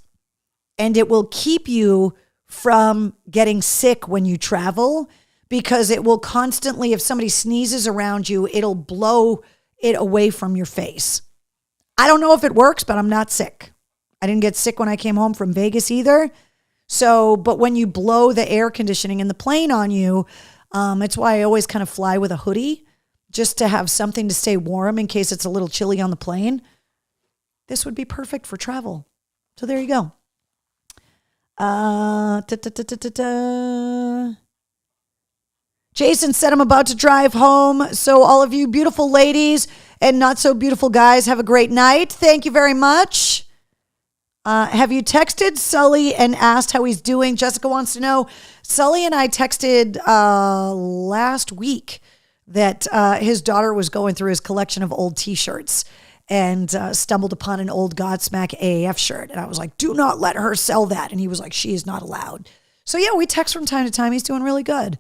and it will keep you from getting sick when you travel, because it will constantly, if somebody sneezes around you, it'll blow it away from your face. I don't know if it works, but I'm not sick. I didn't get sick when I came home from Vegas either. So, but when you blow the air conditioning in the plane on you, it's why I always kind of fly with a hoodie, just to have something to stay warm in case it's a little chilly on the plane. This would be perfect for travel. So there you go. Jason said, I'm about to drive home. So all of you beautiful ladies and not so beautiful guys, have a great night. Thank you very much. Have you texted Sully and asked how he's doing? Jessica wants to know. Sully and I texted last week that his daughter was going through his collection of old T-shirts and stumbled upon an old Godsmack AAF shirt. And I was like, do not let her sell that. And he was like, she is not allowed. So yeah, we text from time to time. He's doing really good.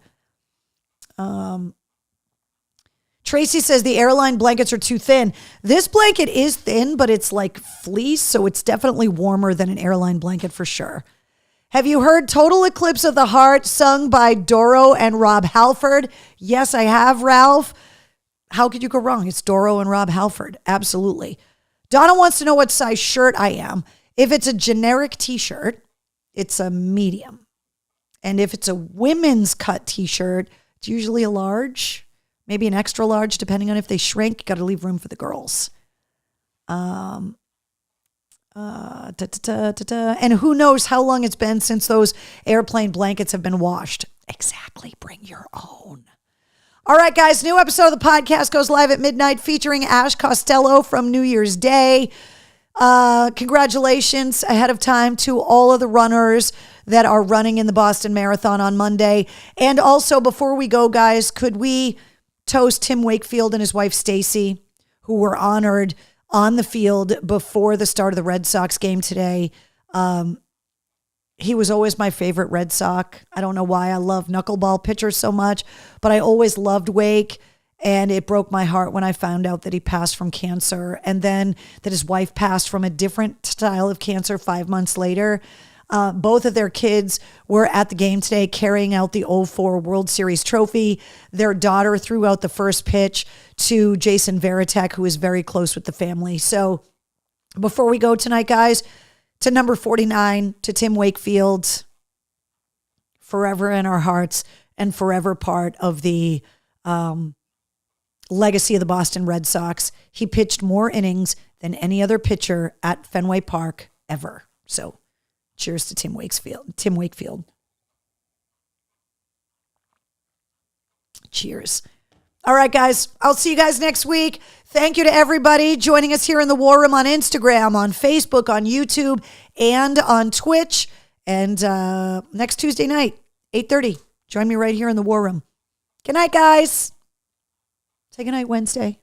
Tracy says the airline blankets are too thin. This blanket is thin, but it's like fleece, so it's definitely warmer than an airline blanket for sure. Have you heard Total Eclipse of the Heart sung by Doro and Rob Halford? Yes, I have, Ralph. How could you go wrong? It's Doro and Rob Halford. Absolutely. Donna wants to know what size shirt I am. If it's a generic T-shirt, it's a medium. And if it's a women's cut T-shirt, it's usually a large, maybe an extra large, depending on if they shrink. Got to leave room for the girls. And who knows how long it's been since those airplane blankets have been washed. Exactly. Bring your own. All right, guys. New episode of the podcast goes live at midnight featuring Ash Costello from New Year's Day. Congratulations ahead of time to all of the runners that are running in the Boston Marathon on Monday. And also, before we go, guys, could we toast Tim Wakefield and his wife, Stacy, who were honored on the field before the start of the Red Sox game today. He was always my favorite Red Sox. I don't know why I love knuckleball pitchers so much, but I always loved Wake. And it broke my heart when I found out that he passed from cancer, and then that his wife passed from a different style of cancer 5 months later. Both of their kids were at the game today carrying out the 04 World Series trophy. Their daughter threw out the first pitch to Jason Varitek, who is very close with the family. So before we go tonight, guys, to number 49, to Tim Wakefield, forever in our hearts and forever part of the legacy of the Boston Red Sox. He pitched more innings than any other pitcher at Fenway Park ever. So cheers to Tim Wakefield. Cheers. All right, guys. I'll see you guys next week. Thank you to everybody joining us here in the War Room on Instagram, on Facebook, on YouTube, and on Twitch. And next Tuesday night, 8:30, join me right here in the War Room. Good night, guys. Say good night, Wednesday.